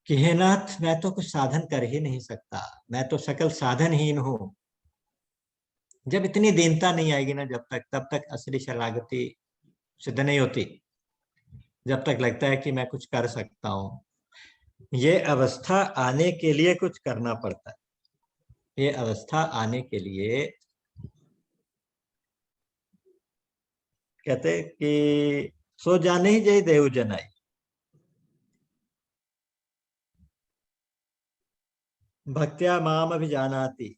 कि हे नाथ, मैं तो कुछ साधन कर ही नहीं सकता, मैं तो सकल साधनहीन हूं। जब इतनी दीनता नहीं आएगी ना, जब तक, तब तक असली शरणागति सिद्ध नहीं होती। जब तक लगता है कि मैं कुछ कर सकता हूं, ये अवस्था आने के लिए कुछ करना पड़ता है। ये अवस्था आने के लिए कहते कि सो जाने ही जय देव जनाई। भक्त्या माम अभिजानाति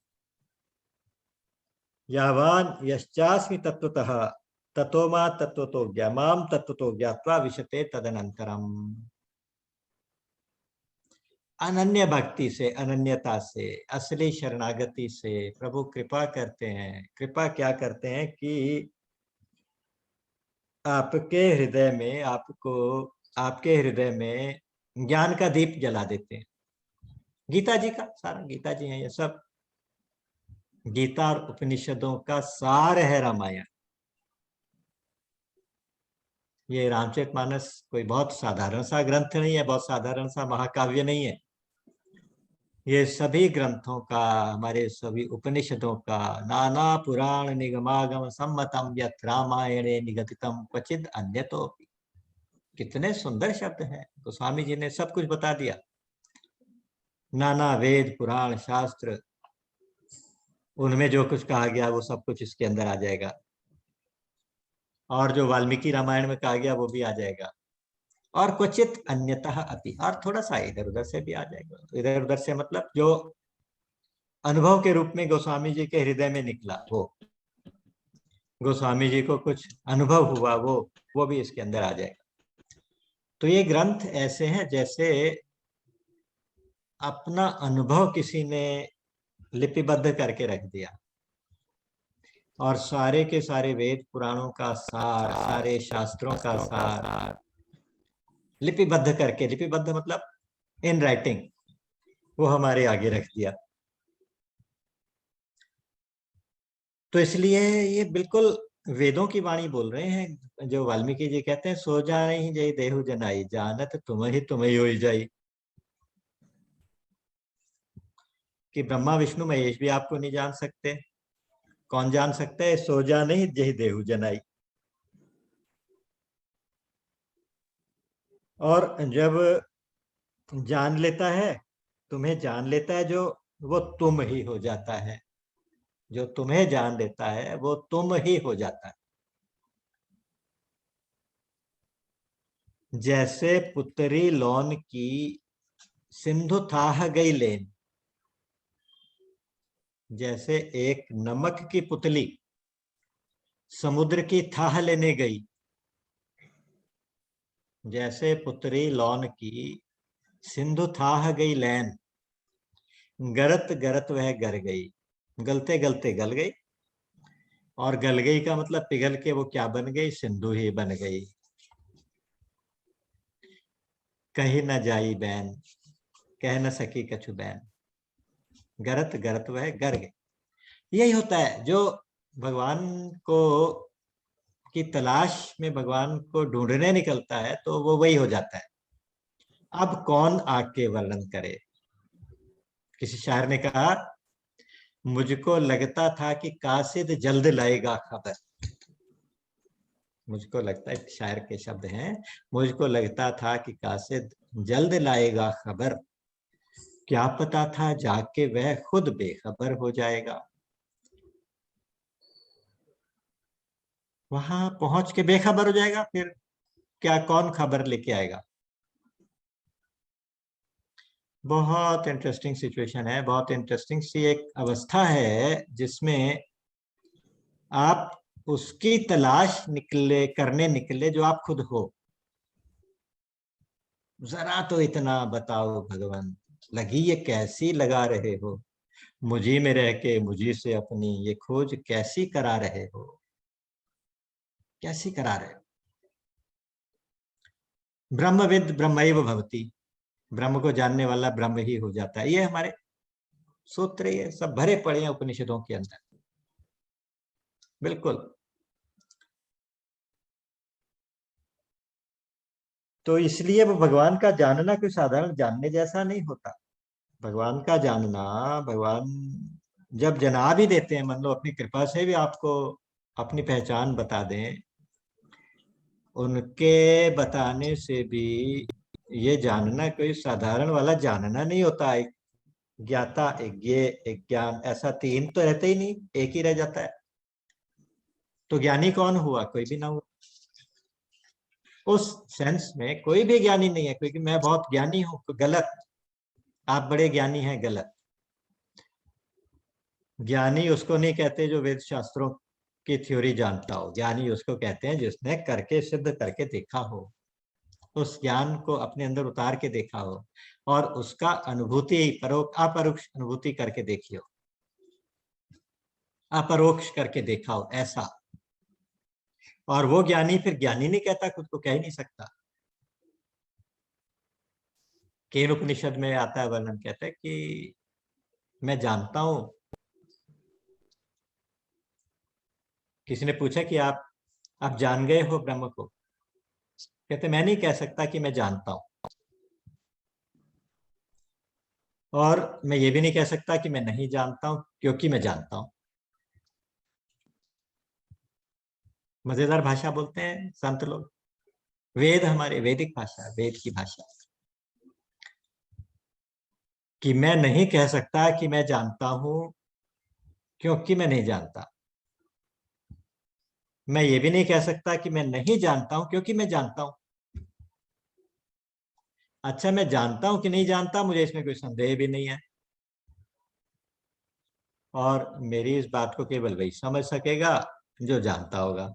यावान यश्चास्मि तत्वतः ततो मा तत्वतो ज्ञा माम तत्वतो ज्ञात्वा विशते तदनंतरम। अनन्य भक्ति से, अनन्यता से, असली शरणागति से प्रभु कृपा करते हैं। कृपा क्या करते हैं कि आपके हृदय में, आपको, आपके हृदय में ज्ञान का दीप जला देते हैं। गीता जी का सारा, गीता जी है ये सब, गीता और उपनिषदों का सार है रामायण। ये रामचरितमानस कोई बहुत साधारण सा ग्रंथ नहीं है, बहुत साधारण सा महाकाव्य नहीं है। ये सभी ग्रंथों का, हमारे सभी उपनिषदों का, नाना पुराण निगमागम सम्मतम यत् रामायणे निगदितम क्वचिद अन्यतो। कितने सुंदर शब्द हैं, गोस्वामी जी ने सब कुछ बता दिया। नाना वेद पुराण शास्त्र, उनमें जो कुछ कहा गया वो सब कुछ इसके अंदर आ जाएगा, और जो वाल्मीकि रामायण में कहा गया वो भी आ जाएगा, और क्वचित अन्यतः अपि, और थोड़ा सा इधर उधर से भी आ जाएगा। तो इधर उधर से मतलब जो अनुभव के रूप में गोस्वामी जी के हृदय में निकला, वो गोस्वामी जी को कुछ अनुभव हुआ, वो भी इसके अंदर आ जाएगा। तो ये ग्रंथ ऐसे हैं जैसे अपना अनुभव किसी ने लिपिबद्ध करके रख दिया, और सारे के सारे वेद पुराणों का सार, सारे शास्त्रों का सार लिपिबद्ध करके, लिपिबद्ध मतलब इन राइटिंग, वो हमारे आगे रख दिया। तो इसलिए ये बिल्कुल वेदों की वाणी बोल रहे हैं। जो वाल्मीकि जी कहते हैं, सो जाने ही जय देहु जनाई, जानत तुम ही होई जाई। कि ब्रह्मा विष्णु महेश भी आपको नहीं जान सकते। कौन जान सकता है? सो जाने ही जय देहु जनाई। और जब जान लेता है, तुम्हें जान लेता है जो, वो तुम ही हो जाता है। जो तुम्हें जान लेता है वो तुम ही हो जाता है। जैसे पुतरी लौन की सिंधु थाह गई लेन, जैसे एक नमक की पुतली समुद्र की थाह लेने गई, जैसे पुतरी लौन की सिंधु थाह गई लैन, गरत गरत वह गर गई, गलते गलते गल गई। और गल गई का मतलब पिघल के वो क्या बन गई, सिंधु ही बन गई। कही न जाई बैन, कह न सकी कछु बैन, गरत गरत वह गर गए। यही होता है जो भगवान को की तलाश में भगवान को ढूंढने निकलता है तो वो वही हो जाता है। अब कौन आके वर्णन करे। किसी शायर ने कहा, मुझको लगता था कि कासिद जल्द लाएगा खबर। मुझको लगता है, शायर के शब्द हैं, मुझको लगता था कि कासिद जल्द लाएगा खबर, क्या पता था जाके वह खुद बेखबर हो जाएगा। वहां पहुंच के बेखबर हो जाएगा, फिर क्या कौन खबर लेके आएगा। बहुत इंटरेस्टिंग सिचुएशन है, बहुत इंटरेस्टिंग सी एक अवस्था है जिसमें आप उसकी तलाश निकले करने निकले जो आप खुद हो। जरा तो इतना बताओ भगवान, लगी ये कैसी लगा रहे हो, मुझी में रह के मुझी से अपनी ये खोज कैसी करा रहे हो, कैसी करा रहे हो। ब्रह्मविद ब्रह्मैव भवति, ब्रह्म को जानने वाला ब्रह्म ही हो जाता है। ये हमारे सूत्र, ये सब भरे पड़े हैं उपनिषदों के अंदर। बिल्कुल। तो इसलिए वो भगवान का जानना कोई साधारण जानने जैसा नहीं होता। भगवान का जानना, भगवान जब जना भी देते हैं, मान लो अपनी कृपा से भी आपको अपनी पहचान बता दें, उनके बताने से भी ये जानना कोई साधारण वाला जानना नहीं होता। एक ज्ञाता, एक ज्ञेय, एक ज्ञान, ऐसा तीन तो रहते ही नहीं, एक ही रह जाता है। तो ज्ञानी कौन हुआ, कोई भी ना हुआ। उस सेंस में कोई भी ज्ञानी नहीं है, क्योंकि मैं बहुत ज्ञानी हूं तो गलत, आप बड़े ज्ञानी हैं, गलत। ज्ञानी उसको नहीं कहते जो वेद शास्त्रों की थ्योरी जानता हो, ज्ञानी उसको कहते हैं जिसने करके सिद्ध करके देखा हो, उस ज्ञान को अपने अंदर उतार के देखा हो और उसका अनुभूति अपरोक्ष अनुभूति करके देखी हो, अपरोक्ष करके देखा हो, ऐसा। और वो ज्ञानी फिर ज्ञानी नहीं कहता, खुद को कह ही नहीं सकता। केन उपनिषद में आता है वर्णन, कहता है कि मैं जानता हूं। किसी ने पूछा कि आप जान गए हो ब्रह्म को, कहते मैं नहीं कह सकता कि मैं जानता हूं, और मैं ये भी नहीं कह सकता कि मैं नहीं जानता हूं, क्योंकि मैं जानता हूं। मजेदार भाषा बोलते हैं संत लोग। वेद हमारे वैदिक भाषा, वेद की भाषा, कि मैं नहीं कह सकता कि मैं जानता हूं क्योंकि मैं नहीं जानता। मैं ये भी नहीं कह सकता कि मैं नहीं जानता हूं क्योंकि मैं जानता हूं। अच्छा, मैं जानता हूं कि नहीं जानता, मुझे इसमें कोई संदेह भी नहीं है, और मेरी इस बात को केवल वही समझ सकेगा जो जानता होगा।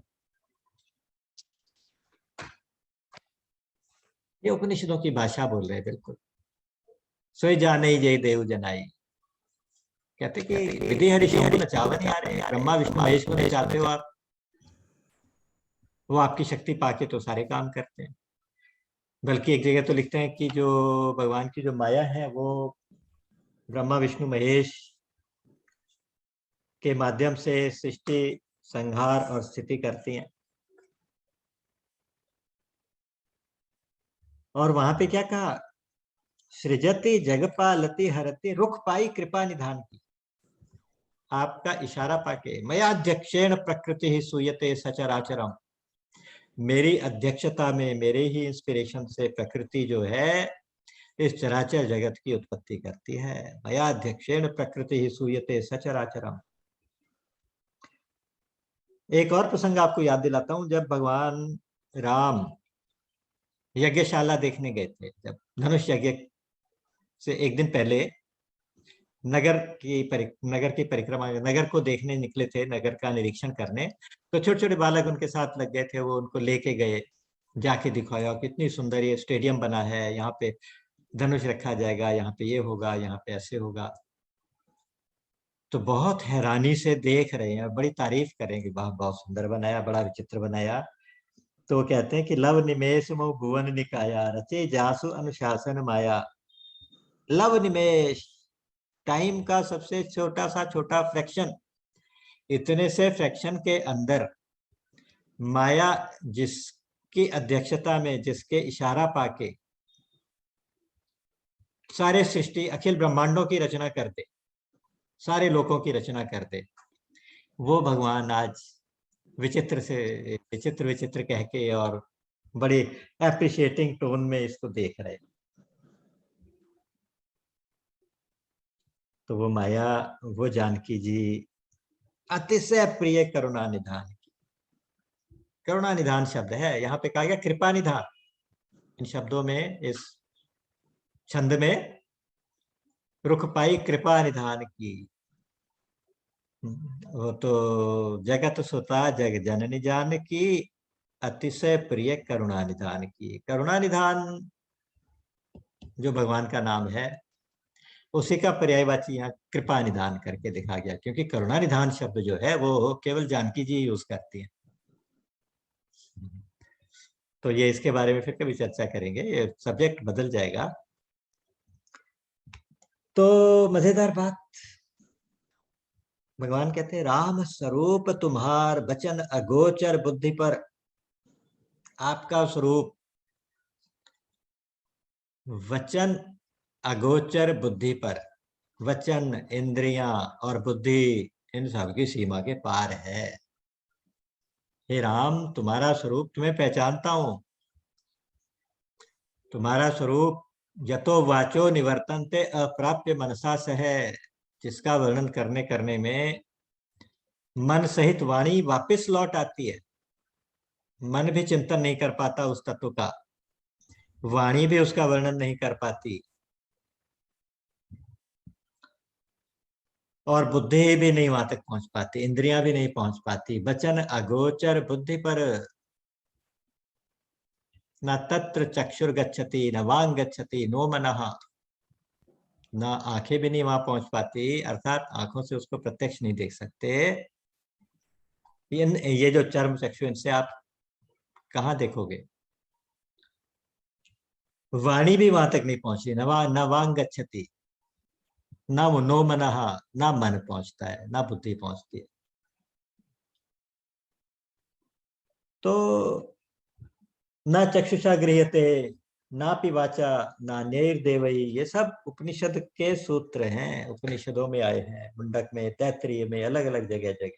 ये उपनिषदों की भाषा बोल रहे हैं, बिल्कुल। सोई जाने जय देव जनाई, कहते कि विधि हरिषों को नचावा नहीं आ रहे, ब्रह्मा विष्णु महेश को नचाते हो आप, वो आपकी शक्ति पाके तो सारे काम करते हैं। बल्कि एक जगह तो लिखते हैं कि जो भगवान की जो माया है वो ब्रह्मा विष्णु महेश के माध्यम से सृष्टि, संहार और स्थिति करती हैं। और वहां पे क्या कहा, सृजति जगपालति हरति, रुख पाई कृपा निधान की। आपका इशारा पाके, मया अध्यक्षेण प्रकृति ही सूयते सचराचरम, मेरी अध्यक्षता में, मेरे ही इंस्पिरेशन से प्रकृति जो है इस चराचर जगत की उत्पत्ति करती है। मया अध्यक्षेण प्रकृति ही सूयते सचराचरम। एक और प्रसंग आपको याद दिलाता हूं, जब भगवान राम यज्ञशाला देखने गए थे, जब धनुष यज्ञ से एक दिन पहले नगर की परिक्रमा, नगर को देखने निकले थे, नगर का निरीक्षण करने, तो छोटे छोटे बालक उनके साथ लग गए थे, वो उनको लेके गए, जाके दिखाया कितनी सुंदर ये स्टेडियम बना है, यहाँ पे धनुष रखा जाएगा, यहाँ पे ये होगा, यहाँ पे ऐसे होगा। तो बहुत हैरानी से देख रहे हैं, बड़ी तारीफ करेंगे, वाह बहुत सुंदर बनाया, बड़ा विचित्र बनाया। तो वो कहते हैं कि लव निमेष मोह भुवन निकाया, रचे जासु अनुशासन माया। लव निमेष, टाइम का सबसे छोटा सा छोटा फ्रैक्शन, इतने से फ्रैक्शन के अंदर माया जिसकी अध्यक्षता में, जिसके इशारा पाके सारे सृष्टि अखिल ब्रह्मांडों की रचना कर दे, सारे लोगों की रचना कर दे, वो भगवान आज विचित्र से विचित्र विचित्र कह के और बड़े एप्रिशिएटिंग टोन में इसको देख रहे। तो वो माया, वो जानकी जी अतिशय प्रिय करुणा निधान की। करुणा निधान शब्द है, यहाँ पे कहा गया कृपा निधान। इन शब्दों में, इस छंद में रुख पाई कृपा निधान की। वो तो जगत सुता जग जननी जान की, अतिशय प्रिय करुणा निधान की। करुणा निधान जो भगवान का नाम है, उसी का पर्यायवाची यहाँ कृपा निधान करके देखा गया, क्योंकि करुणा निधान शब्द जो है वो केवल जानकी जी यूज करती हैं। तो ये इसके बारे में फिर कभी चर्चा करेंगे, ये सब्जेक्ट बदल जाएगा। तो मजेदार बात, भगवान कहते हैं राम स्वरूप तुम्हार वचन अगोचर बुद्धि पर। आपका स्वरूप वचन अगोचर बुद्धि पर, वचन, इंद्रियां और बुद्धि इन सब की सीमा के पार है। हे राम, तुम्हारा स्वरूप तुम्हें पहचानता हूं। तुम्हारा स्वरूप यतो वाचो निवर्तन्ते अप्राप्य मनसा सह, जिसका वर्णन करने करने में मन सहित वाणी वापस लौट आती है। मन भी चिंतन नहीं कर पाता उस तत्व का, वाणी भी उसका वर्णन नहीं कर पाती, और बुद्धि भी नहीं वहां तक पहुंच पाती, इंद्रियां भी नहीं पहुंच पाती। वचन अगोचर बुद्धि पर, न तत्र चक्षुर गच्छति न वांग गच्छति नो मनः, ना आंखें भी नहीं वहां पहुंच पाती, अर्थात आंखों से उसको प्रत्यक्ष नहीं देख सकते। ये जो चर्म चक्षु, इनसे आप कहाँ देखोगे। वाणी भी वहां तक नहीं पहुंची, न वांग गच्छति, ना वो नो मनः, ना मन पहुंचता है, ना बुद्धि पहुंचती है। तो न चक्षुषा गृह्यते, ना पिवाचा, ना निर्देवई, ये सब उपनिषद के सूत्र हैं, उपनिषदों में आए हैं, मुंडक में, तैत्तिरीय में, अलग अलग जगह जगह।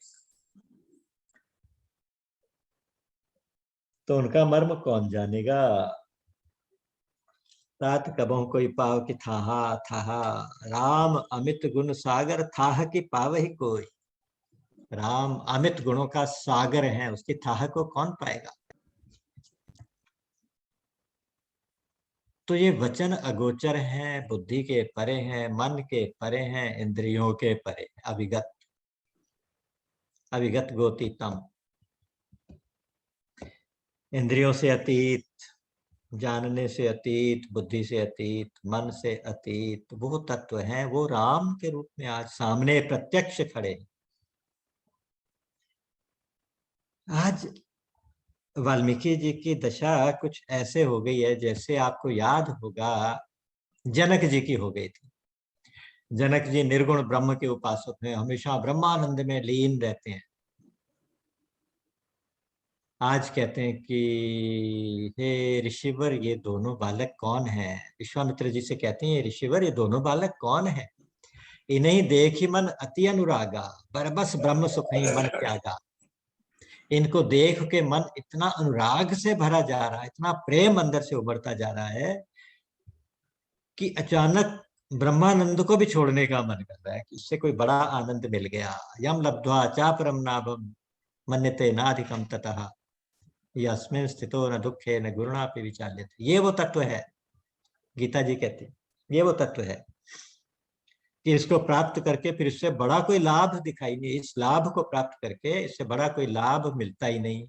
तो उनका मर्म कौन जानेगा। तात कबों कोई पाव की थाहा थाहा, राम अमित गुण सागर थाह की पाव ही कोई। राम अमित गुणों का सागर है, उसकी थाह को कौन पाएगा। तो ये वचन अगोचर हैं, बुद्धि के परे हैं, मन के परे हैं, इंद्रियों के परे, अविगत, अविगत गोतीतम, इंद्रियों से अतीत, जानने से अतीत, बुद्धि से अतीत, मन से अतीत, वो तत्व हैं, वो राम के रूप में आज सामने प्रत्यक्ष खड़े हैं। आज वाल्मीकि जी की दशा कुछ ऐसे हो गई है, जैसे आपको याद होगा जनक जी की हो गई थी। जनक जी निर्गुण ब्रह्म के उपासक हैं, हमेशा ब्रह्मानंद में लीन रहते हैं। आज कहते हैं कि हे ऋषिवर, ये दोनों बालक कौन है। विश्वामित्र जी से कहते हैं, ऋषिवर ये दोनों बालक कौन है। इन्हीं देख ही मन अति अनुरागा, बरबस ब्रह्म सुख ही मन त्यागा। इनको देख के मन इतना अनुराग से भरा जा रहा है, इतना प्रेम अंदर से उभरता जा रहा है कि अचानक ब्रह्मानंद को भी छोड़ने का मन कर रहा है कि इससे कोई बड़ा आनंद मिल गया। यम लब्ध्वा चापरम नाभम मन्यते नाधिकम ततः, यस्मिन् स्थितो न दुखे न गुरुणापि विचाल्यते। ये वो तत्व है, गीता जी कहते हैं, ये वो तत्व है कि इसको प्राप्त करके फिर इससे बड़ा कोई लाभ दिखाई नहीं, इस लाभ को प्राप्त करके इससे बड़ा कोई लाभ मिलता ही नहीं,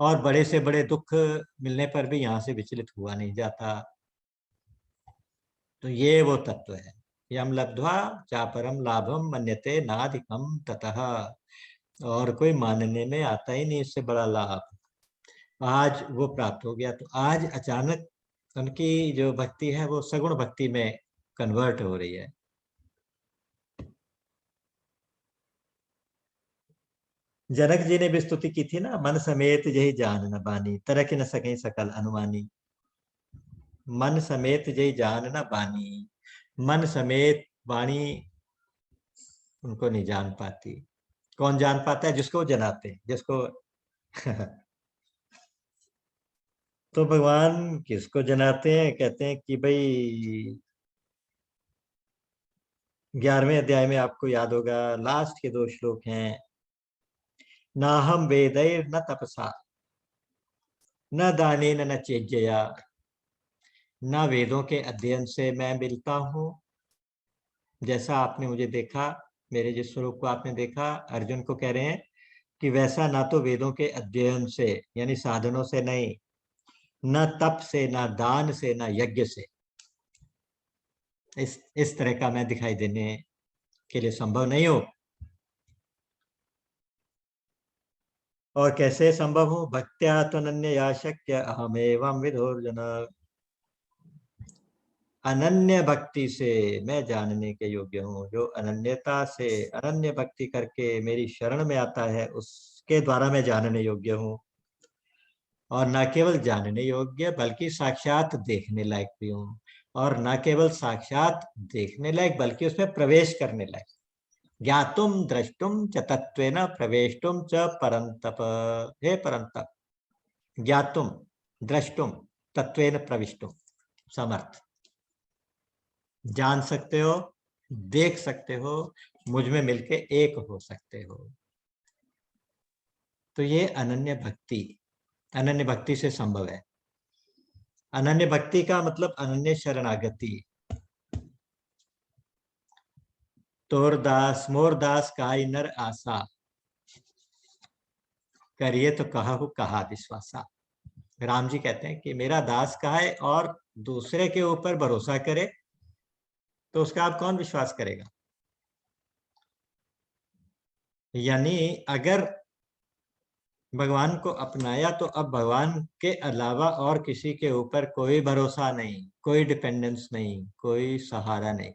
और बड़े से बड़े दुख मिलने पर भी यहाँ से विचलित हुआ नहीं जाता। तो ये वो तत्व है, यम लब्ध्वा चापरम लाभम मन्यते नाधिकम ततः। और कोई मानने में आता ही नहीं इससे बड़ा लाभ। आज वो प्राप्त हो गया, तो आज अचानक उनकी जो भक्ति है वो सगुण भक्ति में कन्वर्ट हो रही है। जनक जी ने भी स्तुति की थी ना, मन समेत यही जान न बानी, तरक न सके सकल अनुमानी। मन समेत यही जान न बानी, मन समेत वाणी उनको नहीं जान पाती। कौन जान पाता है? जिसको जनाते हैं, जिसको तो भगवान किसको जनाते हैं? कहते हैं कि भाई 11वें अध्याय में आपको याद होगा, लास्ट के 2 श्लोक हैं, ना हम वेदैर न तपसा न दानेन न चेज्जया। न वेदों के अध्ययन से मैं मिलता हूँ, जैसा आपने मुझे देखा, मेरे जिस स्वरूप को आपने देखा, अर्जुन को कह रहे हैं कि वैसा ना तो वेदों के अध्ययन से यानी साधनों से नहीं, न तप से, न दान से, न यज्ञ से, इस तरह का मैं दिखाई देने के लिए संभव नहीं हो। और कैसे संभव हो? भक्त्या त्वनन्य या शक्य अहमेवं विधुर्जन। अनन्य भक्ति से मैं जानने के योग्य हूँ। जो अनन्यता से अनन्य भक्ति करके मेरी शरण में आता है, उसके द्वारा मैं जानने योग्य हूँ। और न केवल जानने योग्य बल्कि साक्षात देखने लायक भी हूँ। और न केवल साक्षात देखने लायक बल्कि उसमें प्रवेश करने लायक। ज्ञातुम द्रष्टुम च तत्वेन प्रवेशुम च परंतप। हे परंतप, ज्ञातुम द्रष्टुम तत्वेन प्रविष्टुम, समर्थ। जान सकते हो, देख सकते हो, मुझ में मिलके एक हो सकते हो। तो ये अनन्य भक्ति से संभव है। अनन्य भक्ति का मतलब अनन्य शरणागति। तोर दास मोर दास काई नर आशा, करिए तो कहा विश्वासा। राम जी कहते हैं कि मेरा दास कहा है और दूसरे के ऊपर भरोसा करे तो उसका आप कौन विश्वास करेगा? यानी अगर भगवान को अपनाया तो अब भगवान के अलावा और किसी के ऊपर कोई भरोसा नहीं, कोई डिपेंडेंस नहीं, कोई सहारा नहीं।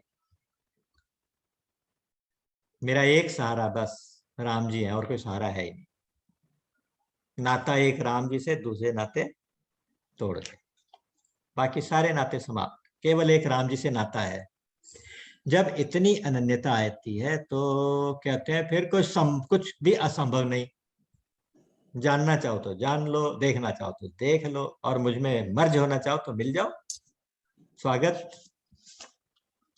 मेरा एक सहारा बस राम जी है, और कोई सहारा है ही नहीं। नाता एक राम जी से, दूसरे नाते तोड़ गए, बाकी सारे नाते समाप्त, केवल एक राम जी से नाता है। जब इतनी अनन्यता आती है तो कहते हैं फिर कुछ भी असंभव नहीं। जानना चाहो तो जान लो, देखना चाहो तो देख लो, और मुझ में मर्ज होना चाहो तो मिल जाओ। स्वागत।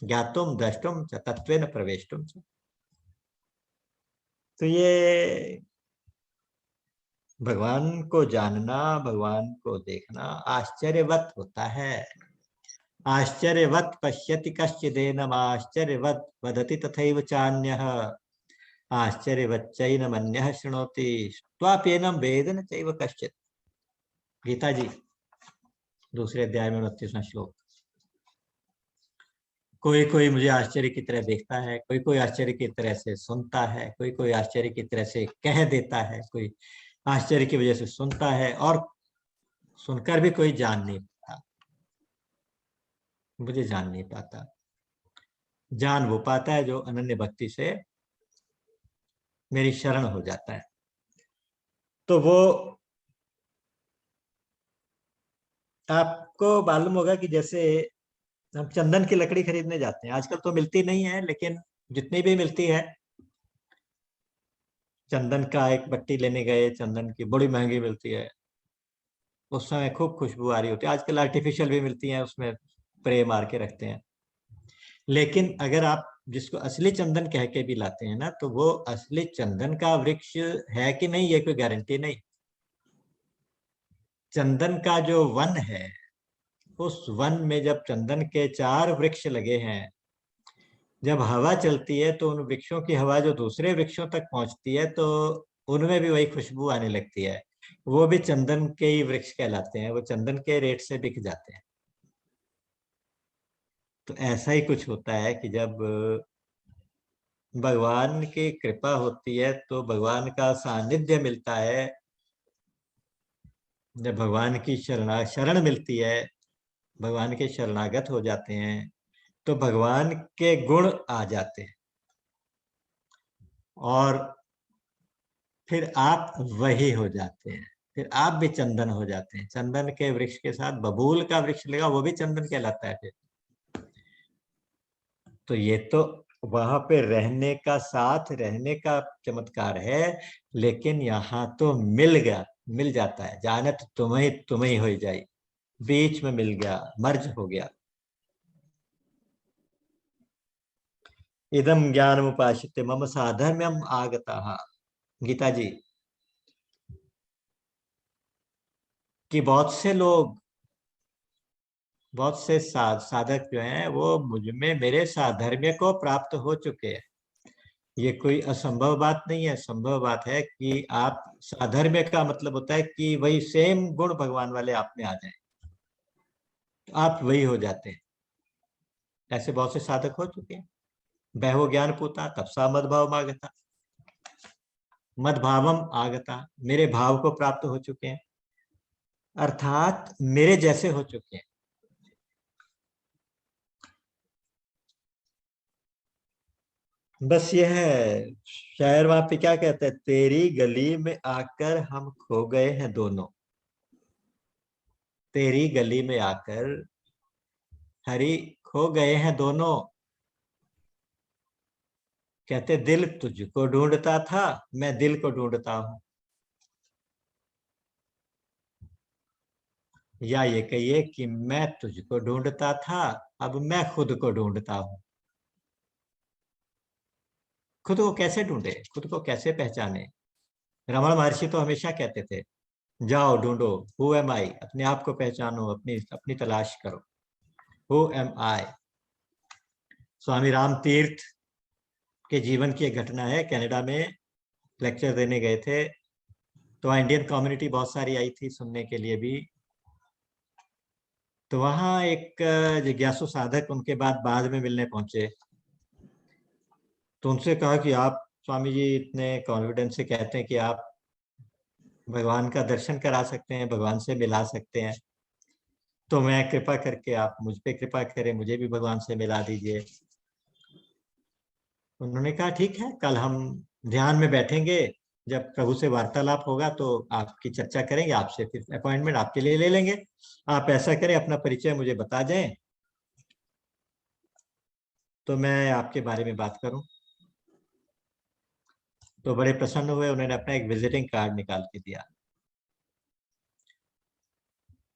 ज्ञातुम द्रष्टुम च तत्वेन प्रवेशुम च। तो ये भगवान को जानना, भगवान को देखना आश्चर्यवत होता है। आश्चर्यवत पश्यति कश्चिदेनम आश्चर्यवत वदति तथैव चान्यः आश्चर्यवच्चैनमन्यः शृणोति त्वाप्येनं वेद न चैव कश्चित्। गीता जी, दूसरे अध्याय में 29वां श्लोक। कोई कोई मुझे आश्चर्य की तरह देखता है, कोई कोई आश्चर्य की तरह से सुनता है, कोई कोई आश्चर्य की तरह से कह देता है, कोई आश्चर्य की वजह से सुनता है, और सुनकर भी कोई जान नहीं पाता। मुझे जान नहीं पाता। जान वो पाता है जो अनन्य भक्ति से मेरी शरण हो जाता है। तो वो आपको मालूम होगा कि जैसे हम चंदन की लकड़ी खरीदने जाते हैं, आजकल तो मिलती नहीं है, लेकिन जितनी भी मिलती है, चंदन का एक बट्टी लेने गए, चंदन की बड़ी महंगी मिलती है, उस समय खूब खुशबू आ रही होती है। आजकल आर्टिफिशियल भी मिलती है, उसमें स्प्रे मार के रखते हैं। लेकिन अगर आप जिसको असली चंदन कह के भी लाते हैं ना, तो वो असली चंदन का वृक्ष है कि नहीं, ये कोई गारंटी नहीं। चंदन का जो वन है, उस वन में जब चंदन के 4 वृक्ष लगे हैं, जब हवा चलती है तो उन वृक्षों की हवा जो दूसरे वृक्षों तक पहुंचती है, तो उनमें भी वही खुशबू आने लगती है। वो भी चंदन के ही वृक्ष कहलाते हैं, वो चंदन के रेट से बिक जाते हैं। तो ऐसा ही कुछ होता है कि जब भगवान की कृपा होती है तो भगवान का सानिध्य मिलता है, जब भगवान की शरण मिलती है, भगवान के शरणागत हो जाते हैं, तो भगवान के गुण आ जाते हैं और फिर आप वही हो जाते हैं। फिर आप भी चंदन हो जाते हैं। चंदन के वृक्ष के साथ बबूल का वृक्ष लगा, वो भी चंदन कहलाता है फिर। तो ये तो वहां पे रहने का, साथ रहने का चमत्कार है, लेकिन यहाँ तो मिल गया, मिल जाता है। जानत तुम्हें हो जाई, बीच में मिल गया, मर्ज हो गया। इदम ज्ञान उपासित मम साधर्म्यम आगता। गीता जी, कि बहुत से लोग, बहुत से साधक जो हैं वो मुझ में, मेरे साधर्म्य को प्राप्त हो चुके हैं। ये कोई असंभव बात नहीं है, संभव बात है कि आप साधर्म्य का मतलब होता है कि वही सेम गुण भगवान वाले आप में आ जाए, तो आप वही हो जाते हैं। ऐसे बहुत से साधक हो चुके हैं। बहवो ज्ञान पूता तब सा मदभाव आगता, मदभावम आगता, मेरे भाव को प्राप्त हो चुके हैं, अर्थात मेरे जैसे हो चुके हैं। बस ये है। शायर वहां पे क्या कहते हैं, तेरी गली में आकर हम खो गए हैं दोनों। तेरी गली में आकर हरि खो गए हैं दोनों। कहते दिल तुझको ढूंढता था, मैं दिल को ढूंढता हूं। या ये कहिए कि मैं तुझको ढूंढता था, अब मैं खुद को ढूंढता हूं। खुद को कैसे ढूंढे, खुद को कैसे पहचाने? रमण महर्षि तो हमेशा कहते थे, जाओ ढूंढो, हु एम आई, अपने आप को पहचानो, अपनी अपनी तलाश करो, हु एम आई। स्वामी राम तीर्थ के जीवन की एक घटना है। कनाडा में लेक्चर देने गए थे, तो वहाँ इंडियन कम्युनिटी बहुत सारी आई थी सुनने के लिए भी। तो वहाँ एक जिज्ञासु साधक उनके बाद में मिलने पहुंचे। तो उनसे कहा कि आप स्वामी जी इतने कॉन्फिडेंस से कहते हैं कि आप भगवान का दर्शन करा सकते हैं, भगवान से मिला सकते हैं, तो मैं कृपा करके, आप मुझ पे कृपा करें, मुझे भी भगवान से मिला दीजिए। उन्होंने कहा ठीक है, कल हम ध्यान में बैठेंगे, जब प्रभु से वार्तालाप होगा तो आपकी चर्चा करेंगे, आपसे फिर अपॉइंटमेंट आपके लिए ले लेंगे। आप ऐसा करें, अपना परिचय मुझे बता दें तो मैं आपके बारे में बात करूं। तो बड़े प्रसन्न हुए, उन्होंने अपना एक विजिटिंग कार्ड निकाल के दिया।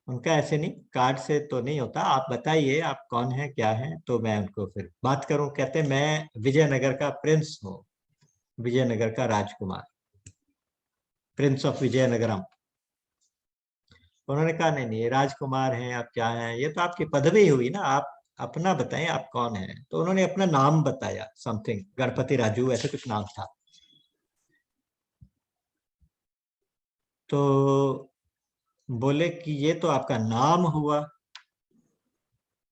उनका ऐसे नहीं, कार्ड से तो नहीं होता, आप बताइए आप कौन है, क्या है, तो मैं उनको फिर बात करूं। कहते मैं विजयनगर का प्रिंस हूँ, विजयनगर का राजकुमार, प्रिंस ऑफ विजयनगरम। उन्होंने कहा नहीं नहीं, ये राजकुमार हैं, आप क्या हैं, ये तो आपकी पदवी हुई ना, आप अपना बताएं आप कौन हैं। तो उन्होंने अपना नाम बताया, समथिंग गणपति राजू ऐसे कुछ नाम था। तो बोले कि ये तो आपका नाम हुआ,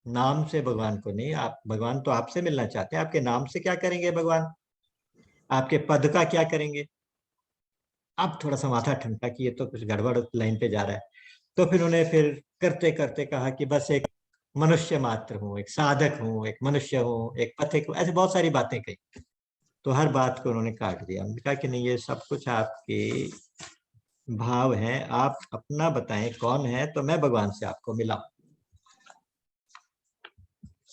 नाम से भगवान को नहीं, आप, भगवान तो आपसे मिलना चाहते हैं, आपके नाम से क्या करेंगे भगवान, आपके पद का क्या करेंगे। अब थोड़ा सा माथा ठंडा कि ये तो कुछ गड़बड़ लाइन पे जा रहा है। तो फिर उन्हें फिर करते करते कहा कि बस एक मनुष्य मात्र हूँ, एक साधक हूँ, एक मनुष्य हूँ, एक पथिक हूँ, ऐसे बहुत सारी बातें कही। तो हर बात को उन्होंने काट दिया। उन्होंने कहा कि नहीं, ये सब कुछ आपके भाव हैं, आप अपना बताएं कौन है, तो मैं भगवान से आपको मिला।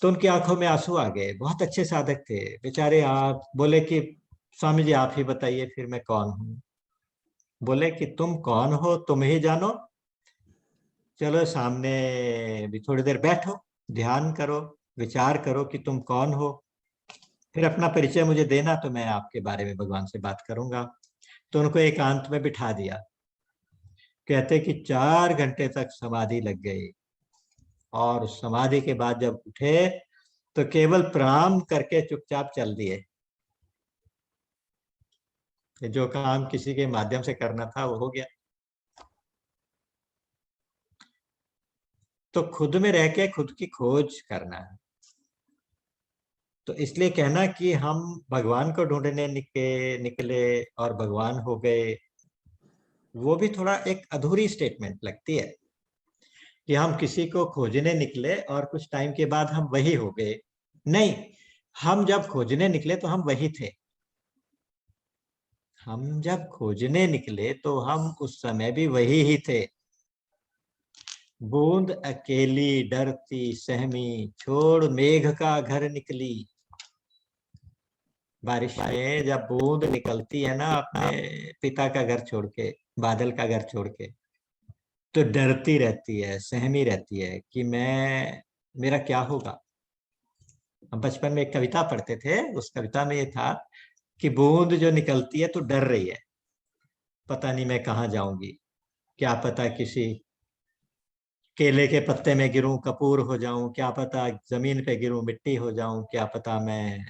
तो उनकी आंखों में आंसू आ गए। बहुत अच्छे साधक थे बेचारे। आप बोले कि स्वामी जी आप ही बताइए फिर मैं कौन हूँ। बोले कि तुम कौन हो तुम ही जानो, चलो सामने भी थोड़ी देर बैठो, ध्यान करो, विचार करो कि तुम कौन हो, फिर अपना परिचय मुझे देना, तो मैं आपके बारे में भगवान से बात करूंगा। तो उनको एकांत में बिठा दिया। कहते कि 4 घंटे तक समाधि लग गई, और समाधि के बाद जब उठे तो केवल प्रणाम करके चुपचाप चल दिए। कि जो काम किसी के माध्यम से करना था वो हो गया। तो खुद में रह के खुद की खोज करना है। तो इसलिए कहना कि हम भगवान को ढूंढने निकले और भगवान हो गए, वो भी थोड़ा एक अधूरी स्टेटमेंट लगती है कि हम किसी को खोजने निकले और कुछ टाइम के बाद हम वही हो गए। नहीं, हम जब खोजने निकले तो हम वही थे। हम जब खोजने निकले तो हम उस समय भी वही ही थे। बूंद अकेली डरती सहमी, छोड़ मेघ का घर निकली। बारिश में जब बूंद निकलती है ना अपने पिता का घर छोड़ के, बादल का घर छोड़ के, तो डरती रहती है, सहमी रहती है कि मैं, मेरा क्या होगा। हम बचपन में एक कविता पढ़ते थे, उस कविता में ये था कि बूंद जो निकलती है तो डर रही है, पता नहीं मैं कहाँ जाऊंगी, क्या पता किसी केले के पत्ते में गिरूं कपूर हो जाऊं, क्या पता जमीन पे गिरूं मिट्टी हो जाऊं, क्या पता मैं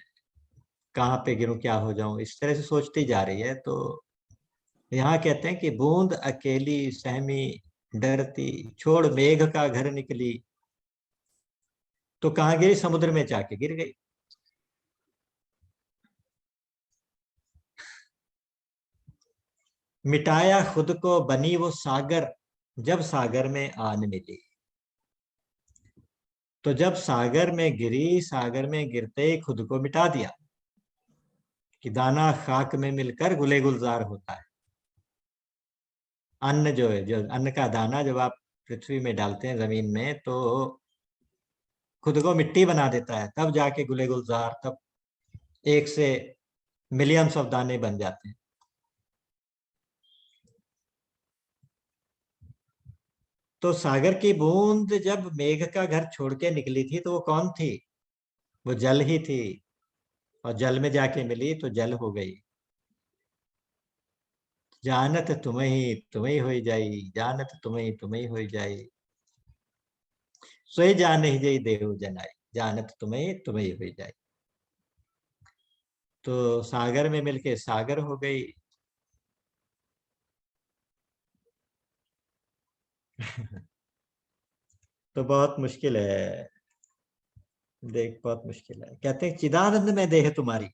कहाँ पे गिरूं क्या हो जाऊं, इस तरह से सोचती जा रही है। तो यहाँ कहते हैं कि बूंद अकेली सहमी डरती, छोड़ मेघ का घर निकली, तो कहाँ गिरी, समुद्र में जाके गिर गई। मिटाया खुद को बनी वो सागर, जब सागर में आन मिली। तो जब सागर में गिरी, सागर में जब खुद को मिटा दिया, कि दाना खाक में मिलकर गुले गुलजार होता है। अन्न जो है, जो अन्न का दाना जब आप पृथ्वी में डालते हैं जमीन में, तो खुद को मिट्टी बना देता है, तब जाके गुले गुलजार, तब एक से मिलियंस ऑफ दाने बन जाते हैं। तो सागर की बूंद जब मेघ का घर छोड़ के निकली थी तो वो कौन थी, वो जल ही थी। और जल में जाके मिली तो जल हो गई। जानत तुम्हें होई जाई, जानत तुम्हें होई जाई, सोई जान ही जई देव जनाई, जानत तुम्हें होई जाई। तो सागर में मिलके सागर हो गई। तो बहुत मुश्किल है, देख बहुत मुश्किल है। कहते हैं चिदानंद में देह तुम्हारी,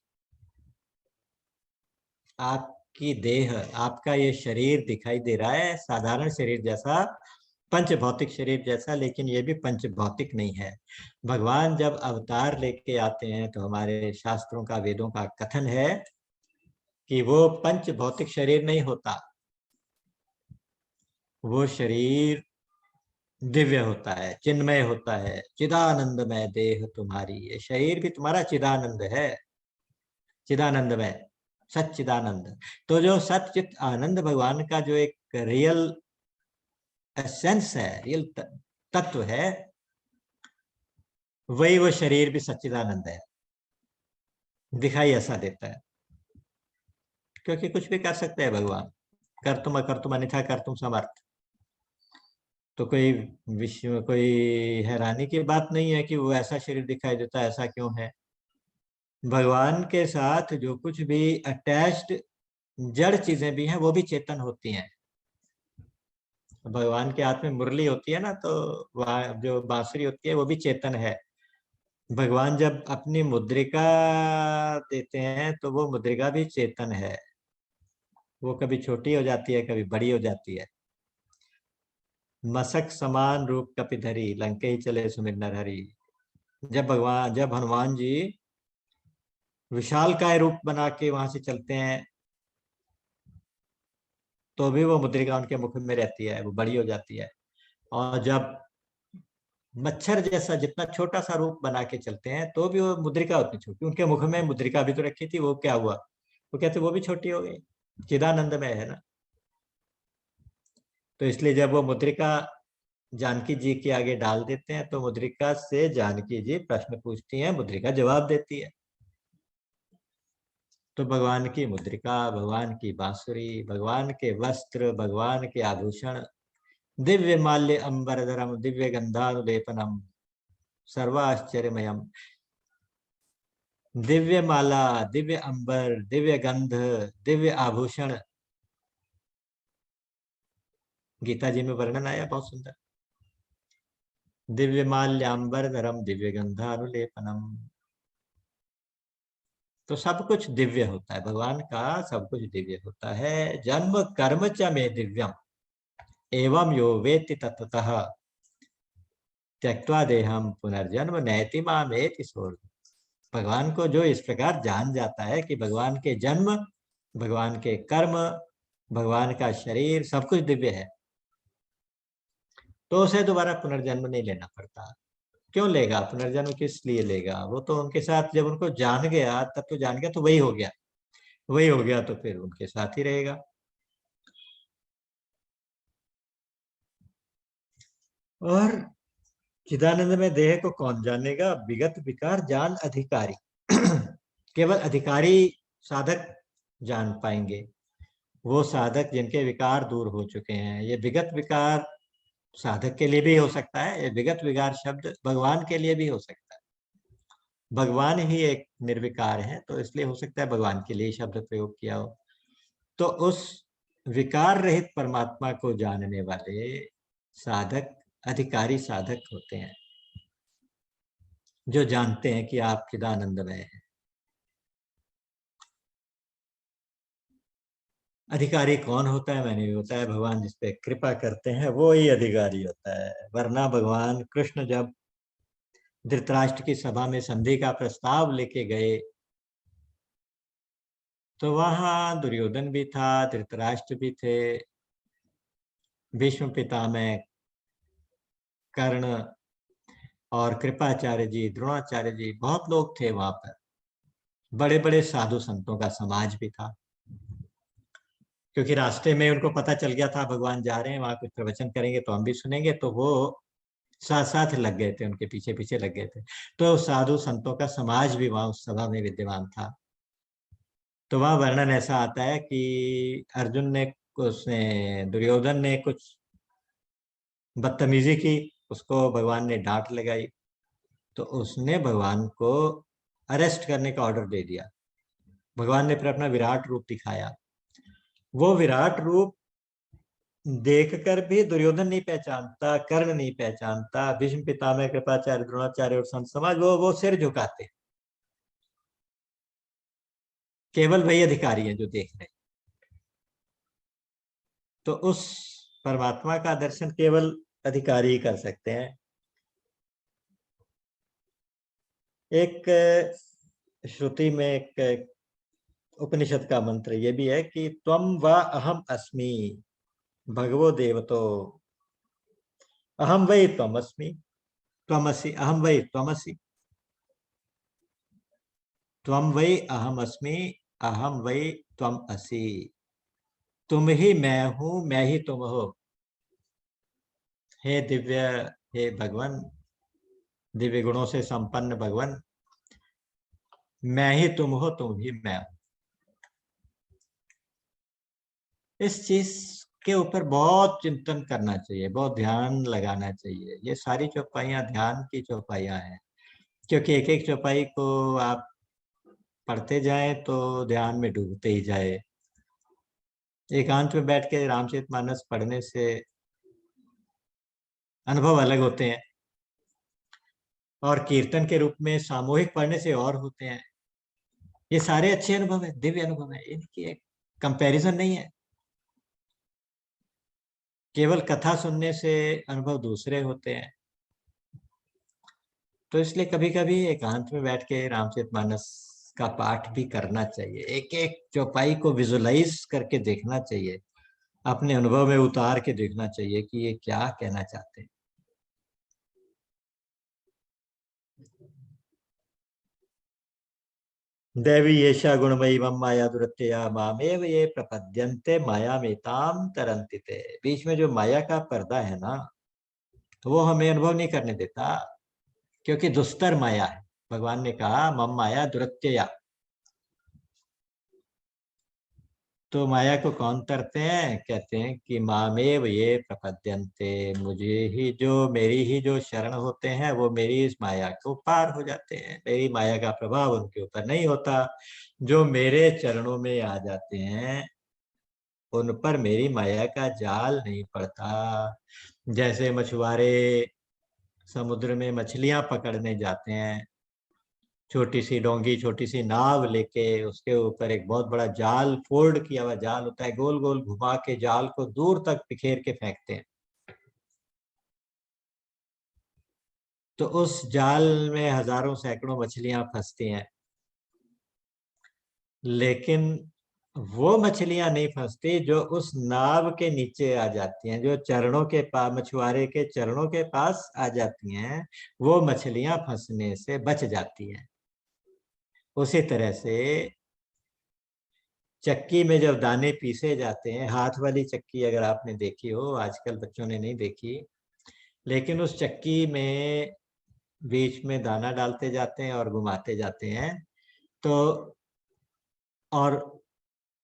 आपकी देह, आपका ये शरीर दिखाई दे रहा है साधारण शरीर जैसा, पंच भौतिक शरीर जैसा, लेकिन ये भी पंच भौतिक नहीं है। भगवान जब अवतार लेके आते हैं तो हमारे शास्त्रों का, वेदों का कथन है कि वो पंच भौतिक शरीर नहीं होता, वो शरीर दिव्य होता है, चिन्मय होता है। चिदानंदमय देह तुम्हारी, ये शरीर भी तुम्हारा चिदानंद है, चिदानंदमय, सच्चिदानंद। तो जो सच्चित आनंद भगवान का जो एक रियल एसेंस है, रियल तत्व है, वही वो शरीर भी सच्चिदानंद है, दिखाई ऐसा देता है। क्योंकि कुछ भी कर सकते हैं भगवान, कर तुम अकर तुम अन्यथा कर तुम समर्थ। तो कोई विश्व, कोई हैरानी की बात नहीं है कि वो ऐसा शरीर दिखाई देता है, ऐसा क्यों है। भगवान के साथ जो कुछ भी अटैच्ड जड़ चीजें भी हैं वो भी चेतन होती हैं। भगवान के हाथ में मुरली होती है ना, तो वह जो बांसुरी होती है वो भी चेतन है। भगवान जब अपनी मुद्रिका देते हैं तो वो मुद्रिका भी चेतन है, वो कभी छोटी हो जाती है कभी बड़ी हो जाती है। मसक समान रूप कपिधरी, लंके चले सुमिर नरहरि। जब हनुमान जी विशालकाय रूप बना के वहां से चलते हैं, तो भी वो मुद्रिका उनके मुख में रहती है, वो बड़ी हो जाती है। और जब मच्छर जैसा जितना छोटा सा रूप बना के चलते हैं तो भी वो मुद्रिका उतनी छोटी, उनके मुख में मुद्रिका भी तो रखी थी, वो क्या हुआ, वो कहते वो भी छोटी हो गई, चिदानंद में है ना। तो इसलिए जब वो मुद्रिका जानकी जी के आगे डाल देते हैं तो मुद्रिका से जानकी जी प्रश्न पूछती हैं, मुद्रिका जवाब देती है। तो भगवान की मुद्रिका, भगवान की बांसुरी, भगवान के वस्त्र, भगवान के आभूषण, दिव्य माल्य अंबरधरम दिव्य गंधानुलेपनम सर्वाश्चर्यमयम। दिव्य माला, दिव्य अंबर, दिव्य गंध, दिव्य आभूषण, गीता जी में वर्णन आया बहुत सुंदर। दिव्य माल्याम्बर धरम दिव्य गंधानुलेपनम। तो सब कुछ दिव्य होता है, भगवान का सब कुछ दिव्य होता है। जन्म कर्म च मे दिव्यम एवं यो वेत्ति तत्वतः त्यक्त्वा देहम पुनर्जन्म नैति मामेति सोर्ध। भगवान को जो इस प्रकार जान जाता है कि भगवान के जन्म, भगवान के कर्म, भगवान का शरीर सब कुछ दिव्य है, तो उसे दोबारा पुनर्जन्म नहीं लेना पड़ता। क्यों लेगा पुनर्जन्म, किस लिए लेगा? वो तो उनके साथ जब उनको जान गया, तब तो जान गया तो वही हो गया, वही हो गया तो फिर उनके साथ ही रहेगा। और चिदानंद में देह को कौन जानेगा? विगत विकार जान अधिकारी। केवल अधिकारी साधक जान पाएंगे, वो साधक जिनके विकार दूर हो चुके हैं। ये विगत विकार साधक के लिए भी हो सकता है, ये विगत विकार शब्द भगवान के लिए भी हो सकता है। भगवान ही एक निर्विकार है, तो इसलिए हो सकता है भगवान के लिए शब्द प्रयोग किया हो। तो उस विकार रहित परमात्मा को जानने वाले साधक अधिकारी साधक होते हैं, जो जानते हैं कि आप चिदानंदमय हैं। अधिकारी कौन होता है? मैंने भी बताया, भगवान जिस पे कृपा करते हैं वो ही अधिकारी होता है। वरना भगवान कृष्ण जब धृतराष्ट्र की सभा में संधि का प्रस्ताव लेके गए, तो वहां दुर्योधन भी था, धृतराष्ट्र भी थे, भीष्म पितामह, कर्ण और कृपाचार्य जी, द्रोणाचार्य जी, बहुत लोग थे वहां पर। बड़े बड़े साधु संतों का समाज भी था, क्योंकि रास्ते में उनको पता चल गया था भगवान जा रहे हैं, वहां कुछ प्रवचन करेंगे तो हम भी सुनेंगे, तो वो साथ साथ लग गए थे, उनके पीछे पीछे लग गए थे। तो साधु संतों का समाज भी वहां उस सभा में विद्यमान था। तो वहां वर्णन ऐसा आता है कि अर्जुन ने, उसने, दुर्योधन ने कुछ बदतमीजी की, उसको भगवान ने डांट लगाई, तो उसने भगवान को अरेस्ट करने का ऑर्डर दे दिया। भगवान ने फिर अपना विराट रूप दिखाया। वो विराट रूप देखकर भी दुर्योधन नहीं पहचानता, कर्ण नहीं पहचानता, भीष्म पितामह, कृपाचार्य, द्रोणाचार्य और संत समाज वो सिर झुकाते। केवल वही अधिकारी हैं जो देख रहे हैं। तो उस परमात्मा का दर्शन केवल अधिकारी ही कर सकते हैं। एक श्रुति में एक उपनिषद का मंत्र ये भी है कि त्वम व अहम अस्मि भगवो देवतो, अहम वै त्वमस्मि त्वमसि, अहम वै त्वमसि, त्वम वै अहम अस्मि, अहम वै त्वम असि। तुम ही मैं हूं, मैं ही तुम हो। हे दिव्य, हे भगवान, दिव्य गुणों से संपन्न भगवान, मैं ही तुम हो, तुम ही मैं हूं। इस चीज के ऊपर बहुत चिंतन करना चाहिए, बहुत ध्यान लगाना चाहिए। ये सारी चौपाइयां ध्यान की चौपाइयां हैं, क्योंकि एक एक चौपाई को आप पढ़ते जाएं तो ध्यान में डूबते ही जाए। एकांत में बैठ के रामचरितमानस पढ़ने से अनुभव अलग होते हैं, और कीर्तन के रूप में सामूहिक पढ़ने से और होते हैं। ये सारे अच्छे अनुभव है, दिव्य अनुभव है, इनकी एक कंपैरिजन नहीं है। केवल कथा सुनने से अनुभव दूसरे होते हैं। तो इसलिए कभी कभी एकांत में बैठ के रामचरितमानस का पाठ भी करना चाहिए, एक एक चौपाई को विजुलाइज करके देखना चाहिए, अपने अनुभव में उतार के देखना चाहिए कि ये क्या कहना चाहते हैं। दैवी येषा गुणमयी मम माया दुरत्यया मामेव ये प्रपद्यन्ते माया मेताम तरन्ति ते। बीच में जो माया का पर्दा है ना, वो हमें अनुभव नहीं करने देता, क्योंकि दुस्तर माया है। भगवान ने कहा मम माया दुरत्यया, तो माया को कौन तरते हैं? कहते हैं कि मामेव ये प्रपद्यन्ते, मुझे ही जो, मेरी ही जो शरण होते हैं, वो मेरी इस माया को पार हो जाते हैं। मेरी माया का प्रभाव उनके ऊपर नहीं होता। जो मेरे चरणों में आ जाते हैं, उन पर मेरी माया का जाल नहीं पड़ता। जैसे मछुआरे समुद्र में मछलियां पकड़ने जाते हैं, छोटी सी डोंगी, छोटी सी नाव लेके उसके ऊपर एक बहुत बड़ा जाल, फोल्ड किया हुआ जाल होता है, गोल गोल घुमा के जाल को दूर तक बिखेर के फेंकते हैं। तो उस जाल में हजारों सैकड़ों मछलियां फंसती हैं, लेकिन वो मछलियां नहीं फंसती जो उस नाव के नीचे आ जाती हैं, जो चरणों के पास, मछुआरे के चरणों के पास आ जाती हैं, वो मछलियां फंसने से बच जाती हैं। उसी तरह से चक्की में जब दाने पीसे जाते हैं, हाथ वाली चक्की अगर आपने देखी हो, आजकल बच्चों ने नहीं देखी, लेकिन उस चक्की में बीच में दाना डालते जाते हैं और घुमाते जाते हैं, तो और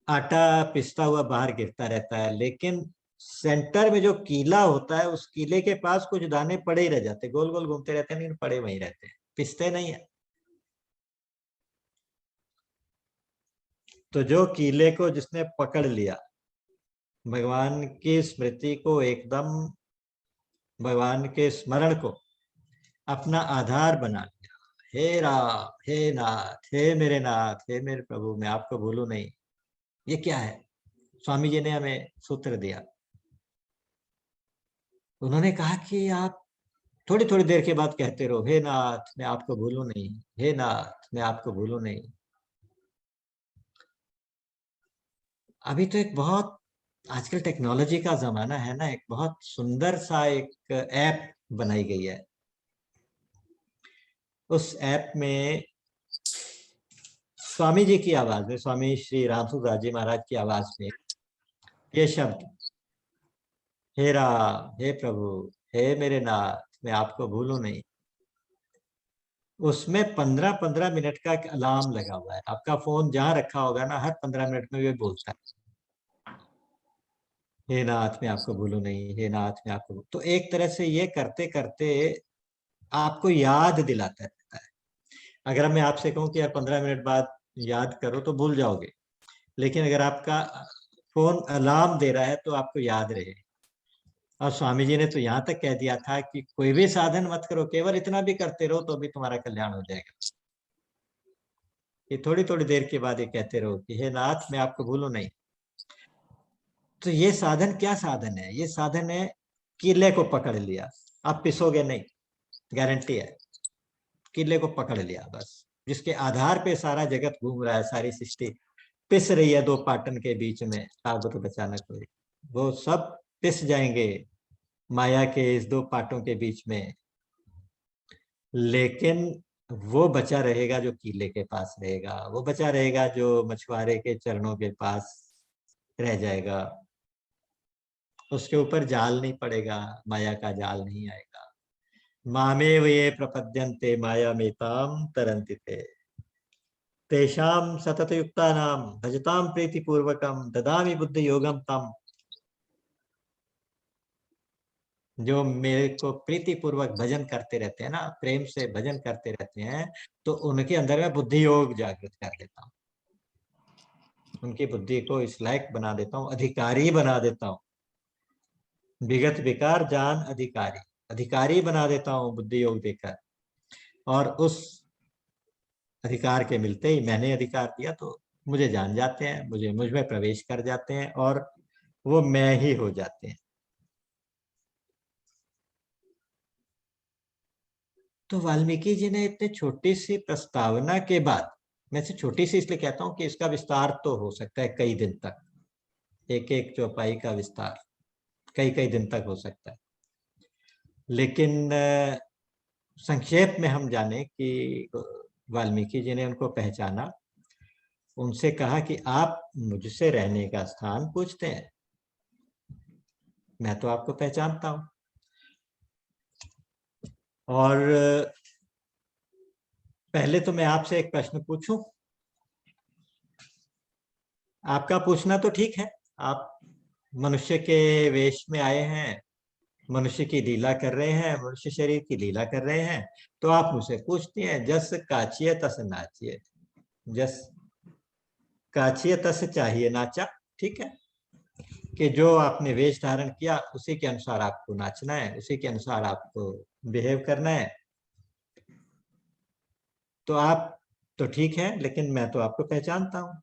आटा पिसता हुआ बाहर गिरता रहता है, लेकिन सेंटर में जो कीला होता है, उस कीले के पास कुछ दाने पड़े ही रह जाते, गोल गोल घूमते रहते हैं लेकिन पड़े वहीं रहते हैं, पिसते नहीं है। तो जो कीले को जिसने पकड़ लिया, भगवान की स्मृति को एकदम, भगवान के स्मरण को अपना आधार बना लिया, हे राम, हे नाथ, हे मेरे नाथ, हे मेरे प्रभु, मैं आपको भूलू नहीं। ये क्या है? स्वामी जी ने हमें सूत्र दिया। उन्होंने कहा कि आप थोड़ी थोड़ी देर के बाद कहते रहो, हे नाथ मैं आपको भूलू नहीं, हे नाथ मैं आपको भूलू नहीं। अभी तो एक बहुत, आजकल टेक्नोलॉजी का जमाना है ना, एक बहुत सुंदर सा एक ऐप बनाई गई है। उस ऐप में स्वामी जी की आवाज में, स्वामी श्री रामसुदास जी महाराज की आवाज में ये शब्द, हे राम, हे प्रभु, हे मेरे नाथ मैं आपको भूलू नहीं, उसमें 15-15 मिनट का एक अलार्म लगा हुआ है। आपका फोन जहां रखा होगा ना, हर 15 मिनट में ये बोलता है, हे नाथ मैं आपको भूलू नहीं, हे नाथ मैं आपको तो एक तरह से ये करते करते आपको याद दिलाता रहता है। अगर मैं आपसे कहूं कि यार 15 मिनट बाद याद करो, तो भूल जाओगे, लेकिन अगर आपका फोन अलार्म दे रहा है तो आपको याद रहे। और स्वामी जी ने तो यहाँ तक कह दिया था कि कोई भी साधन मत करो, केवल इतना भी करते रहो तो भी तुम्हारा कल्याण हो जाएगा। ये थोड़ी थोड़ी देर के बाद ये कहते रहो कि हे नाथ मैं आपको भूलू नहीं। तो ये साधन क्या साधन है? ये साधन है, किले को पकड़ लिया, आप पिसोगे नहीं, गारंटी है। किले को पकड़ लिया बस, जिसके आधार पे सारा जगत घूम रहा है, सारी सृष्टि पिस रही है दो पाटन के बीच में, साबुत बचाना कोई, वो सब पिस जाएंगे माया के इस दो पाटों के बीच में, लेकिन वो बचा रहेगा जो कीले के पास रहेगा, वो बचा रहेगा जो मछुआरे के चरणों के पास रह जाएगा। उसके ऊपर जाल नहीं पड़ेगा, माया का जाल नहीं आएगा। मामेव ये प्रपद्यन्ते माया मेताम तरन्ति ते, तेषाम सतत युक्ता नाम भजताम प्रीति पूर्वकम ददामि बुद्धि योगम तम। जो मेरे को प्रीति पूर्वक भजन करते रहते हैं ना, प्रेम से भजन करते रहते हैं, तो उनके अंदर में बुद्धि योग जागृत कर देता हूँ, उनकी बुद्धि को इस लायक बना देता हूँ, अधिकारी बना देता हूँ। विगत विकार जान अधिकारी, अधिकारी बना देता हूँ बुद्धि योग देकर। और उस अधिकार के मिलते ही, मैंने अधिकार दिया तो मुझे जान जाते हैं, मुझ में प्रवेश कर जाते हैं, और वो मैं ही हो जाते हैं। तो वाल्मीकि जी ने इतने छोटी सी प्रस्तावना के बाद, मैं से छोटी सी इसलिए कहता हूं कि इसका विस्तार तो हो सकता है कई दिन तक, एक एक चौपाई का विस्तार कई कई दिन तक हो सकता है, लेकिन संक्षेप में हम जाने कि वाल्मीकि जी ने उनको पहचाना, उनसे कहा कि आप मुझसे रहने का स्थान पूछते हैं, मैं तो आपको पहचानता हूं। और पहले तो मैं आपसे एक प्रश्न पूछूं। आपका पूछना तो ठीक है, आप मनुष्य के वेश में आए हैं, मनुष्य की लीला कर रहे हैं, मनुष्य शरीर की लीला कर रहे हैं, तो आप मुझसे पूछती हैं जस काचिए तस नाचिए, जस काचिए तस चाहिए नाचा। ठीक है, कि जो आपने वेश धारण किया उसी के अनुसार आपको नाचना है, उसी के अनुसार आपको बिहेव करना है। तो आप तो ठीक है, लेकिन मैं तो आपको पहचानता हूं।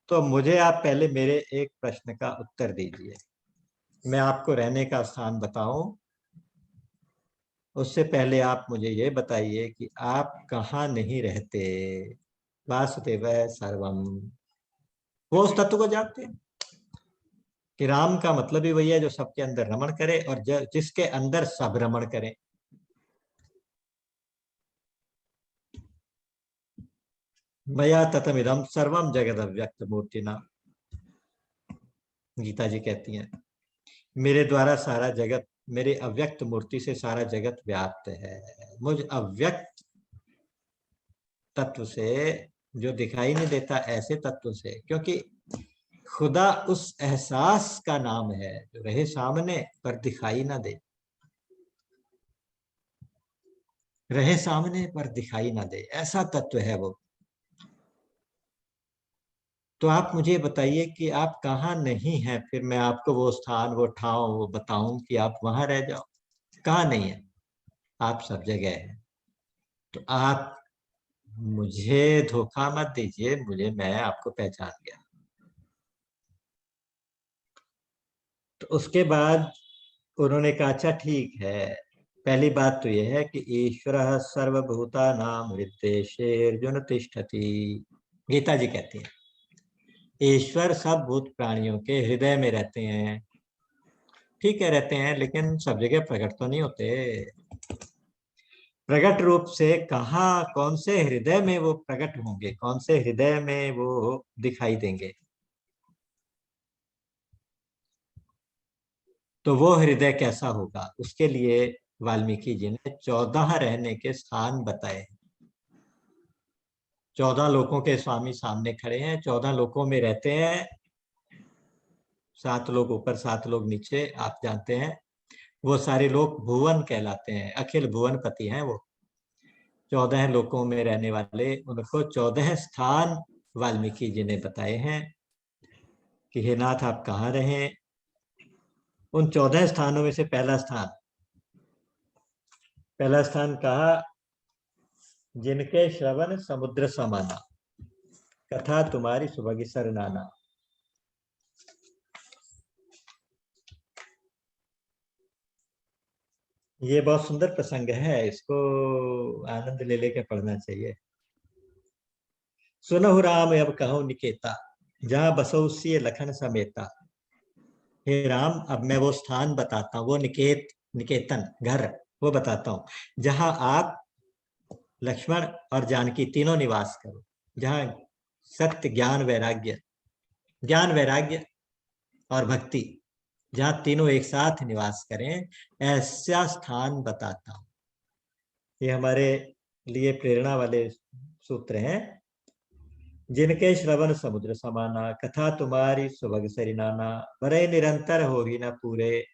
तो मुझे आप पहले मेरे एक प्रश्न का उत्तर दीजिए। मैं आपको रहने का स्थान बताऊं, उससे पहले आप मुझे ये बताइए कि आप कहाँ नहीं रहते। वासुदेव सर्वम, वो उस तत्व को जानते हैं कि राम का मतलब ही वही है जो सबके अंदर रमण करे और जिसके अंदर सब रमण करें। मया ततमिदम सर्वम जगद अव्यक्त मूर्तिना, गीता जी कहती हैं, मेरे द्वारा सारा जगत, मेरे अव्यक्त मूर्ति से सारा जगत व्याप्त है। मुझ अव्यक्त तत्व से, जो दिखाई नहीं देता, ऐसे तत्व से, क्योंकि खुदा उस एहसास का नाम है जो रहे सामने पर दिखाई ना दे, रहे सामने पर दिखाई ना दे, ऐसा तत्व है वो। तो आप मुझे बताइए कि आप कहाँ नहीं हैं, फिर मैं आपको वो स्थान, वो ठाव, वो बताऊं कि आप वहां रह जाओ। कहाँ नहीं है, आप सब जगह हैं। तो आप मुझे धोखा मत दीजिए, मुझे, मैं आपको पहचान गया। तो उसके बाद उन्होंने कहा अच्छा ठीक है, पहली बात तो यह है कि ईश्वर सर्वभूतानां हृदयेषु तिष्ठति। गीता जी कहती है ईश्वर सब भूत प्राणियों के हृदय में रहते हैं। ठीक है, रहते हैं, लेकिन सब जगह प्रकट तो नहीं होते। प्रकट रूप से कहाँ, कौन से हृदय में वो प्रकट होंगे, कौन से हृदय में वो दिखाई देंगे। तो वो हृदय कैसा होगा, उसके लिए वाल्मीकि जी ने 14 रहने के स्थान बताए। 14 लोकों के स्वामी सामने खड़े हैं, 14 लोकों में रहते हैं। 7 लोग ऊपर, 7 लोग नीचे, आप जानते हैं। वो सारे लोग भुवन कहलाते हैं, अखिल भुवन पति हैं वो। 14 लोकों में रहने वाले, उनको 14 स्थान वाल्मीकि जी ने बताए हैं कि हे नाथ आप कहाँ रहे। उन 14 स्थानों में से पहला स्थान कहा, जिनके श्रवण समुद्र समाना, कथा तुम्हारी सुभग सरनाना। ये बहुत सुंदर प्रसंग है, इसको आनंद ले लेके पढ़ना चाहिए। सुनहु राम अब कहूँ निकेता, जहाँ बसो सिय लखन समेता। हे राम, अब मैं वो स्थान बताता हूँ, वो निकेतन घर, वो बताता हूँ जहाँ आप लक्ष्मण और जानकी तीनों निवास करो। जहाँ सत्य, ज्ञान वैराग्य और भक्ति, जहाँ तीनों एक साथ निवास करें, ऐसा स्थान बताता हूँ। ये हमारे लिए प्रेरणा वाले सूत्र हैं। जिनके श्रवण समुद्र समाना, कथा तुम्हारी सुभग सरिनाना। बड़े निरंतर हो ही न पूरे,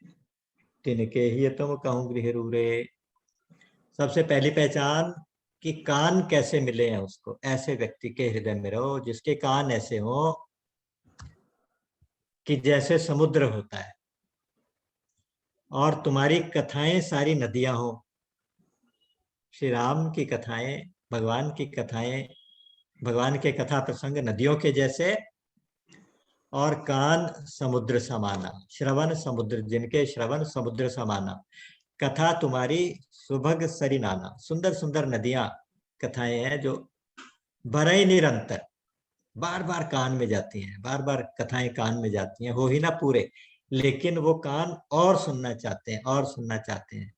तिनके ही तुम कहूँ गृह रूरे। सबसे पहली पहचान कि कान कैसे मिले हैं उसको, ऐसे व्यक्ति के हृदय में रहो जिसके कान ऐसे हो कि जैसे समुद्र होता है, और तुम्हारी कथाएं सारी नदियां हो। श्री राम की कथाएं, भगवान की कथाएं, भगवान के कथा प्रसंग नदियों के जैसे, और कान समुद्र समाना, श्रवण समुद्र, जिनके श्रवण समुद्र समाना। कथा तुम्हारी सुभग सरिनाना, सुंदर सुंदर नदियां, कथाएं हैं जो बड़े निरंतर, बार बार कान में जाती हैं, बार बार कथाएं कान में जाती हैं, हो ही ना पूरे, लेकिन वो कान और सुनना चाहते हैं, और सुनना चाहते हैं।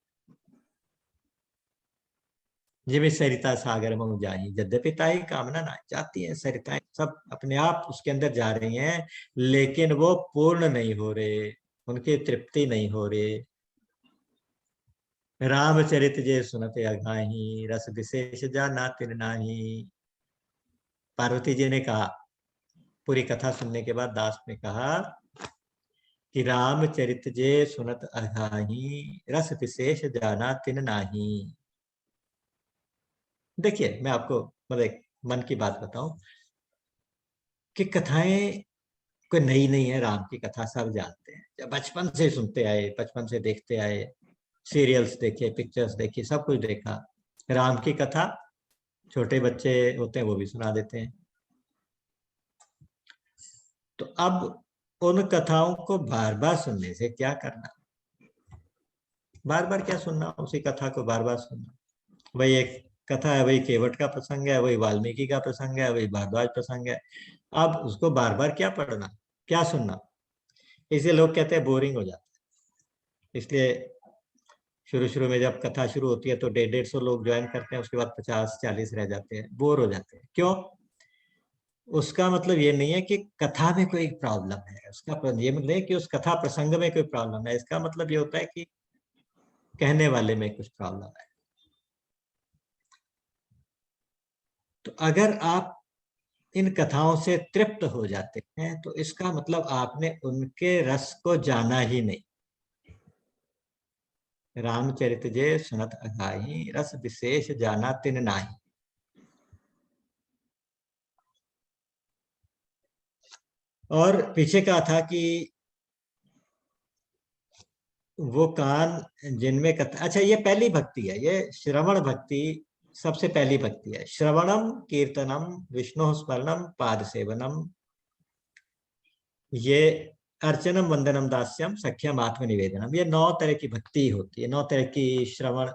जिਵੇਂ सरिता सागर में जाही, यद्यपि ताही कामना ना, चाहती है सरिताएं सब अपने आप उसके अंदर जा रही हैं, लेकिन वो पूर्ण नहीं हो रहे, उनकी तृप्ति नहीं हो रही। रामचरित जे सुनते अघाही, रस विशेष जाना तिन नाही। पार्वती जी ने कहा, पूरी कथा सुनने के बाद दास ने कहा कि रामचरित जे सुनत अघाही, रस विशेष जाना तिन नाही। देखिए, मैं आपको मतलब एक मन की बात बताऊं कि कथाएं कोई नई नहीं है। राम की कथा सब जानते हैं, जब बचपन से सुनते आए, बचपन से देखते आए, सीरियल्स देखे, पिक्चर्स देखी, सब कुछ देखा। राम की कथा छोटे बच्चे होते हैं वो भी सुना देते हैं। तो अब उन कथाओं को बार बार सुनने से क्या करना, बार बार क्या सुनना, उसी कथा को बार बार सुनना। वही एक कथा है, वही केवट का प्रसंग है, वही वाल्मीकि का प्रसंग है, वही भारद्वाज प्रसंग है। अब उसको बार बार क्या पढ़ना, क्या सुनना, इसलिए लोग कहते हैं बोरिंग हो जाता है। इसलिए शुरू शुरू में जब कथा शुरू होती है तो 150-150 लोग ज्वाइन करते हैं, उसके बाद 50-40 रह जाते हैं, बोर हो जाते हैं। क्यों? उसका मतलब ये नहीं है कि कथा में कोई प्रॉब्लम है, उसका ये मतलब नहीं कि उस कथा प्रसंग में कोई प्रॉब्लम है, इसका मतलब ये होता है कि कहने वाले में कुछ प्रॉब्लम है। तो अगर आप इन कथाओं से तृप्त हो जाते हैं तो इसका मतलब आपने उनके रस को जाना ही नहीं। रामचरित जे सुनत अघाही, रस विशेष जाना तिन नाही। और पीछे कहा था कि वो कान जिनमें कथा, अच्छा ये पहली भक्ति है, ये श्रवण भक्ति सबसे पहली भक्ति है। श्रवणम कीर्तनम विष्णु स्मरणम पाद सेवनम, ये अर्चनम वंदनम दास्यम सख्यम आत्मनिवेदनम, ये 9 तरह की भक्ति होती है, 9 तरह की। श्रवण,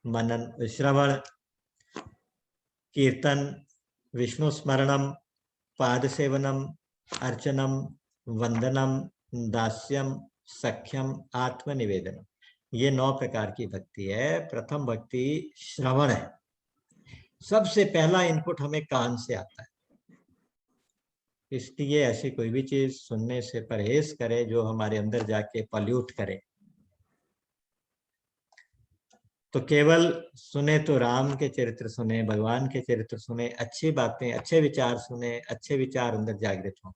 मनन, श्रवण, कीर्तन, विष्णु स्मरणम, पाद सेवनम, अर्चनम, वंदनम, दास्यम, सख्यम, आत्मनिवेदनम, ये 9 प्रकार की भक्ति है। प्रथम भक्ति श्रवण है। सबसे पहला इनपुट हमें कान से आता है, इसलिए ऐसी कोई भी चीज सुनने से परहेज करें जो हमारे अंदर जाके पॉल्यूट करे। तो केवल सुने तो राम के चरित्र सुने, भगवान के चरित्र सुने, अच्छी बातें, अच्छे विचार सुने, अच्छे विचार अंदर जागृत हों।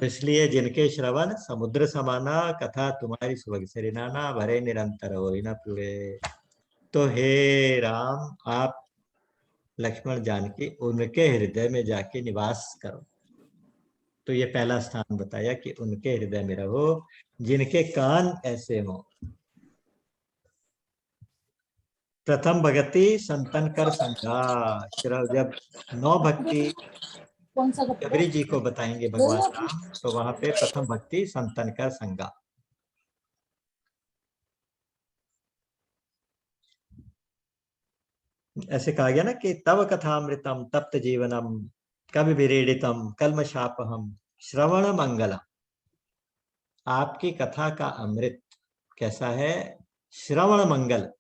इसलिए जिनके श्रवण समुद्र समाना, कथा तुम्हारी सुभग सरिनाना, भरे निरंतर हो न पूरे। तो हे राम, आप लक्ष्मण जानकी उनके हृदय में जाके निवास करो। तो ये पहला स्थान बताया कि उनके हृदय में रहो, जिनके कान ऐसे हों। प्रथम भक्ति संतन कर संगा। जब 9 भक्ति कौन सा कपड़ा शबरी जी को बताएंगे ले भगवान लो। राम, तो वहां पे प्रथम भक्ति संतन कर संगा। ऐसे कहा गया ना कि तव कथामृतम तप्त जीवनम, कवि विरीडितम कल्मषापहम, श्रवण मंगलम। आपकी कथा का अमृत कैसा है? श्रवण मंगल,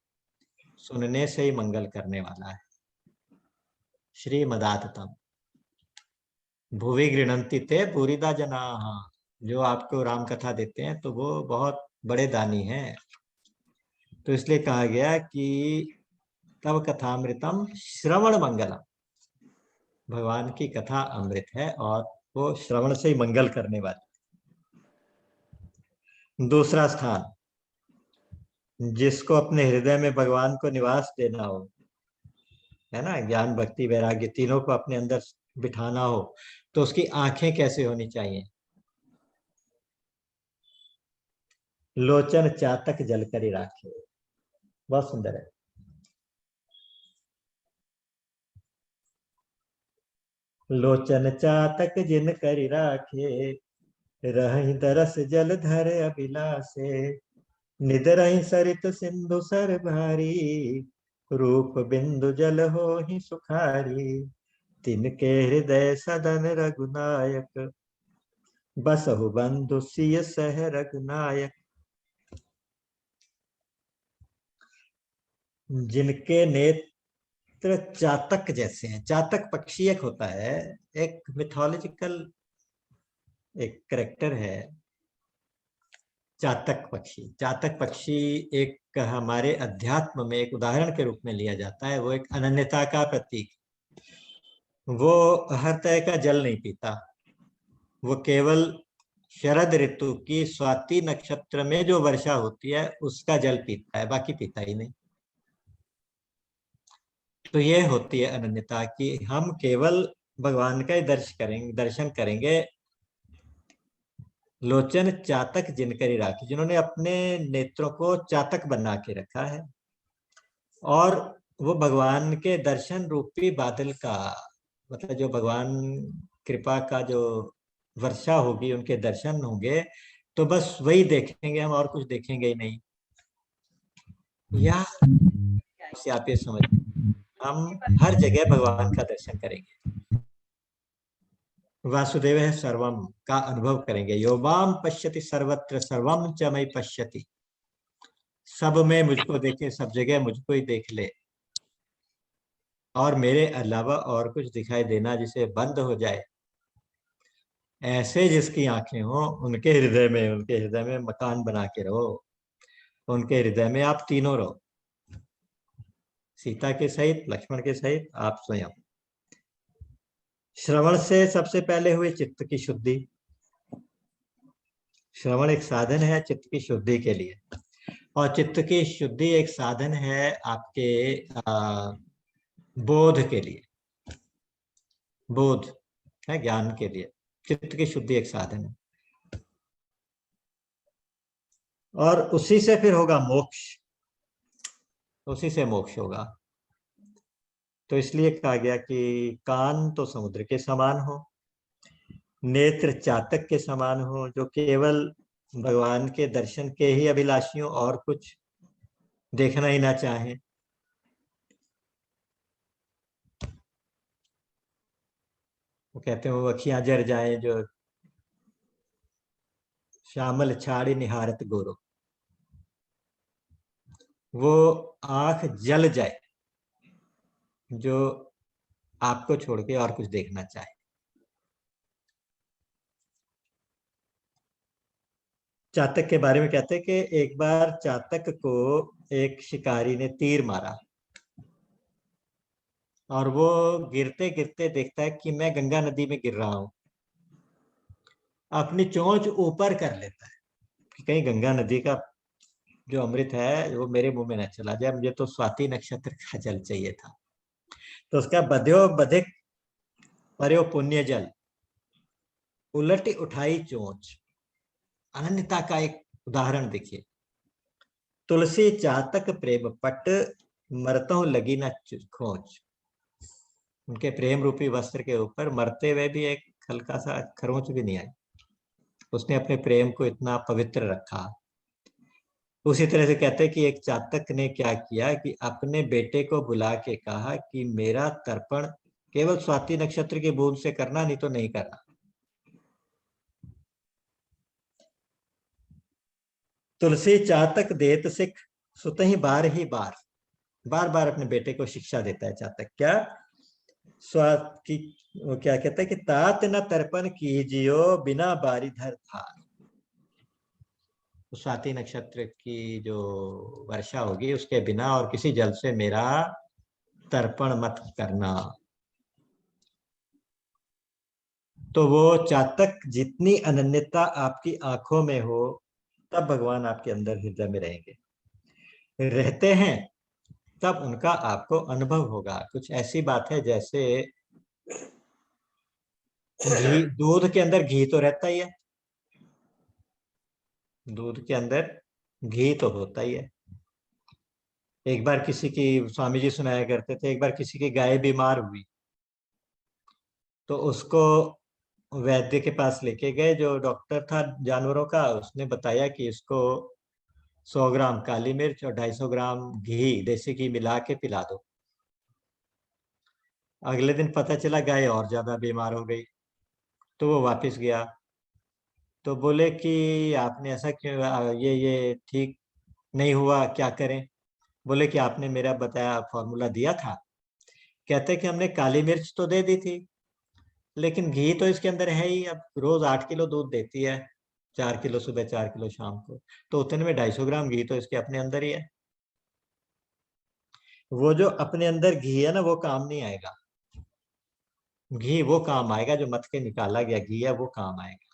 सुनने से ही मंगल करने वाला है। श्रीमदाततम भुवि गृणंति ते पूरिदा जना, जो आपको राम कथा देते हैं तो वो बहुत बड़े दानी हैं। तो इसलिए कहा गया कि तव कथामृतम श्रवण मंगलम, भगवान की कथा अमृत है और वो श्रवण से ही मंगल करने वाली। दूसरा स्थान, जिसको अपने हृदय में भगवान को निवास देना हो, है ना, ज्ञान भक्ति वैराग्य तीनों को अपने अंदर बिठाना हो, तो उसकी आंखें कैसे होनी चाहिए? लोचन चातक जल करी राखे, बहुत सुंदर है। लोचन चातक जिन करी राखे, रहि दरस जल धर अभिलाषे, निदरहि सरित सिंधु सर भारी, रूप बिंदु जल हो ही सुखारी, तिनके हृदय सदन रघुनायक, बसहु बंधु सिय सह रघुनायक। जिनके नेत्र चातक जैसे हैं, चातक पक्षी एक होता है, एक मिथोलॉजिकल एक करेक्टर है चातक पक्षी। चातक पक्षी एक हमारे अध्यात्म में एक उदाहरण के रूप में लिया जाता है, वो एक अनन्यता का प्रतीक। वो हर तरह का जल नहीं पीता, वो केवल शरद ऋतु की स्वाति नक्षत्र में जो वर्षा होती है उसका जल पीता है, बाकी पीता ही नहीं। तो ये होती है अनन्यता कि हम केवल भगवान का ही दर्शन करेंगे। लोचन चातक जिनकरी राखी, जिन्होंने अपने नेत्रों को चातक बना के रखा है और वो भगवान के दर्शन रूपी बादल का, मतलब जो भगवान कृपा का जो वर्षा होगी, उनके दर्शन होंगे, तो बस वही देखेंगे हम, और कुछ देखेंगे ही नहीं। या से आप ये समझ, हम हर जगह भगवान का दर्शन करेंगे, वासुदेव है सर्वम का अनुभव करेंगे। योबाम पश्यति सर्वत्र सर्वम च मयि पश्यति, सब में मुझको देखे, सब जगह मुझको ही देख ले, और मेरे अलावा और कुछ दिखाई देना जिसे बंद हो जाए। ऐसे जिसकी आंखें हो, उनके हृदय में मकान बना के रहो, उनके हृदय में आप तीनों रहो, सीता के सहित, लक्ष्मण के सहित, आप स्वयं। श्रवण से सबसे पहले हुई चित्त की शुद्धि। श्रवण एक साधन है चित्त की शुद्धि के लिए, और चित्त की शुद्धि एक साधन है आपके बोध के लिए। बोध है ज्ञान के लिए, चित्त की शुद्धि एक साधन है, और उसी से फिर होगा मोक्ष, उसी से मोक्ष होगा। तो इसलिए कहा गया कि कान तो समुद्र के समान हो, नेत्र चातक के समान हो, जो केवल भगवान के दर्शन के ही अभिलाषियों, और कुछ देखना ही ना चाहे। वो कहते हैं वो अखियां जर जाए जो श्यामल छाड़ी निहारत गोरो, वो आंख जल जाए जो आपको छोड़ के और कुछ देखना चाहे। चातक के बारे में कहते हैं कि एक बार चातक को एक शिकारी ने तीर मारा, और वो गिरते गिरते देखता है कि मैं गंगा नदी में गिर रहा हूं। अपनी चोंच ऊपर कर लेता है कि कहीं गंगा नदी का जो अमृत है वो मेरे मुंह में न चला जाए, मुझे तो स्वाति नक्षत्र का जल चाहिए था। तो उसका बध्यो बधिक पर्यो पुण्य जल, उलटी उठाई चोंच, अनन्यता का एक उदाहरण देखिए। तुलसी चातक प्रेम पट, मरतों लगी न खोज। उनके प्रेम रूपी वस्त्र के ऊपर मरते हुए भी एक हल्का सा खरोंच भी नहीं आई। उसने अपने प्रेम को इतना पवित्र रखा। उसी तरह से कहते हैं कि एक चातक ने क्या किया कि अपने बेटे को बुला के कहा कि मेरा तर्पण केवल स्वाति नक्षत्र की बूंद से करना, नहीं तो नहीं करना। तुलसी चातक देत सिख, सुत ही बार बार बार अपने बेटे को शिक्षा देता है चातक। क्या स्वा की, वो क्या कहता है कि तात न तर्पण कीजियो बिना बारिधर था। तो स्वाति नक्षत्र की जो वर्षा होगी उसके बिना और किसी जल से मेरा तर्पण मत करना। तो वो चातक जितनी अनन्यता आपकी आंखों में हो, तब भगवान आपके अंदर हृदय में रहेंगे, रहते हैं तब उनका आपको अनुभव होगा। कुछ ऐसी बात है जैसे घी, दूध के अंदर घी तो रहता ही है, दूध के अंदर घी तो होता ही है। एक बार किसी की, स्वामी जी सुनाया करते थे, एक बार किसी की गाय बीमार हुई, तो उसको वैद्य के पास लेके गए, जो डॉक्टर था जानवरों का। उसने बताया कि इसको 100 ग्राम काली मिर्च और 250 ग्राम घी, देसी घी मिला के पिला दो। अगले दिन पता चला गाय और ज्यादा बीमार हो गई, तो वो वापस गया। तो बोले कि आपने ऐसा क्यों, ये ठीक नहीं हुआ, क्या करें? बोले कि आपने मेरा बताया फॉर्मूला दिया था। कहते कि हमने काली मिर्च तो दे दी थी, लेकिन घी तो इसके अंदर है ही। अब रोज 8 किलो दूध देती है, 4 किलो सुबह 4 किलो शाम को, तो उतने में 250 ग्राम घी तो इसके अपने अंदर ही है। वो जो अपने अंदर घी है ना, वो काम नहीं आएगा। घी वो काम आएगा जो मत के निकाला गया घी है, वो काम आएगा।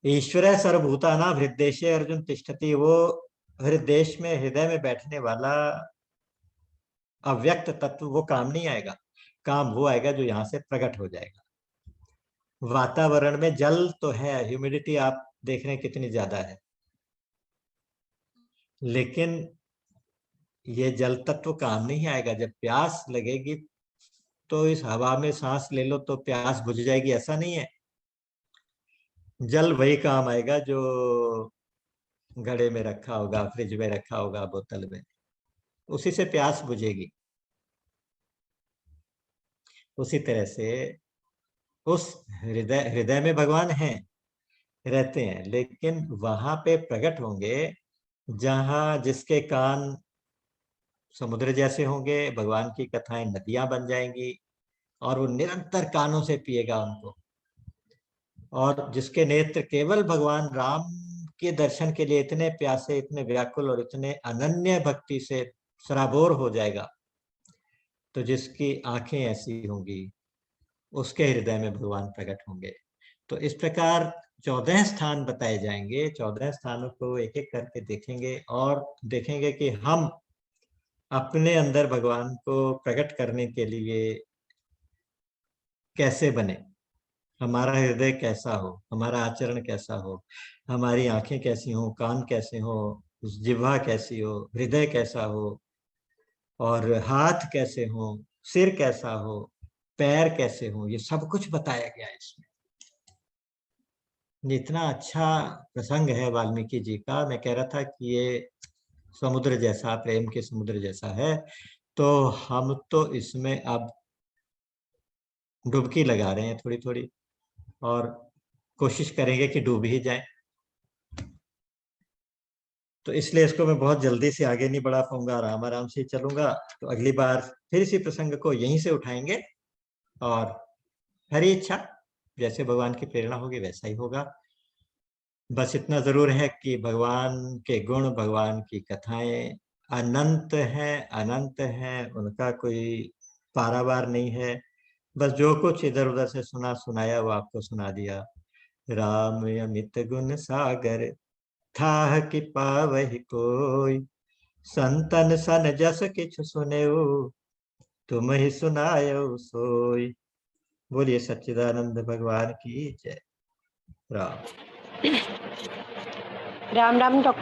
ईश्वर सर्वभूतानां हृदय अर्जुन तिष्ठति, वो हृदय में, हृदय में बैठने वाला अव्यक्त तत्व, वो काम नहीं आएगा। काम वो आएगा जो यहाँ से प्रकट हो जाएगा। वातावरण में जल तो है, ह्यूमिडिटी आप देख रहे हैं कितनी ज्यादा है, लेकिन ये जल तत्व काम नहीं आएगा। जब प्यास लगेगी तो इस हवा में सांस ले लो तो प्यास बुझ जाएगी, ऐसा नहीं है। जल वही काम आएगा जो घड़े में रखा होगा, फ्रिज में रखा होगा, बोतल में, उसी से प्यास बुझेगी। उसी तरह से उस हृदय हृदय में भगवान हैं, रहते हैं, लेकिन वहां पे प्रकट होंगे जहां जिसके कान समुद्र जैसे होंगे, भगवान की कथाएं नदियां बन जाएंगी और वो निरंतर कानों से पिएगा उनको। और जिसके नेत्र केवल भगवान राम के दर्शन के लिए इतने प्यासे, इतने व्याकुल और इतने अनन्य भक्ति से सराबोर हो जाएगा, तो जिसकी आंखें ऐसी होंगी उसके हृदय में भगवान प्रकट होंगे। तो इस प्रकार 14 स्थान बताए जाएंगे। 14 स्थानों को एक एक करके देखेंगे और देखेंगे कि हम अपने अंदर भगवान को प्रकट करने के लिए कैसे बने, हमारा हृदय कैसा हो, हमारा आचरण कैसा हो, हमारी आंखें कैसी हो, कान कैसे हो, जिह्वा कैसी हो, हृदय कैसा हो, और हाथ कैसे हो, सिर कैसा हो, पैर कैसे हो, ये सब कुछ बताया गया है इसमें। इतना अच्छा प्रसंग है वाल्मीकि जी का। मैं कह रहा था कि ये समुद्र जैसा, प्रेम के समुद्र जैसा है, तो हम तो इसमें अब डुबकी लगा रहे हैं थोड़ी थोड़ी, और कोशिश करेंगे कि डूब ही जाए। तो इसलिए इसको मैं बहुत जल्दी से आगे नहीं बढ़ा पाऊंगा, आराम आराम से ही चलूंगा। तो अगली बार फिर इसी प्रसंग को यहीं से उठाएंगे, और हरी इच्छा, जैसे भगवान की प्रेरणा होगी वैसा ही होगा। बस इतना जरूर है कि भगवान के गुण, भगवान की कथाएं अनंत हैं, अनंत हैं, उनका कोई पारावार नहीं है। बस जो कुछ इधर उधर से सुना सुनाया वो आपको सुना दिया। राम अमित गुण सागर, थाह कि पावहि कोई, संतन सन जस किछु सुनेऊ, तुम ही सुनायो सोई। बोलिए सच्चिदानंद भगवान की जय। राम राम राम डॉक्टर।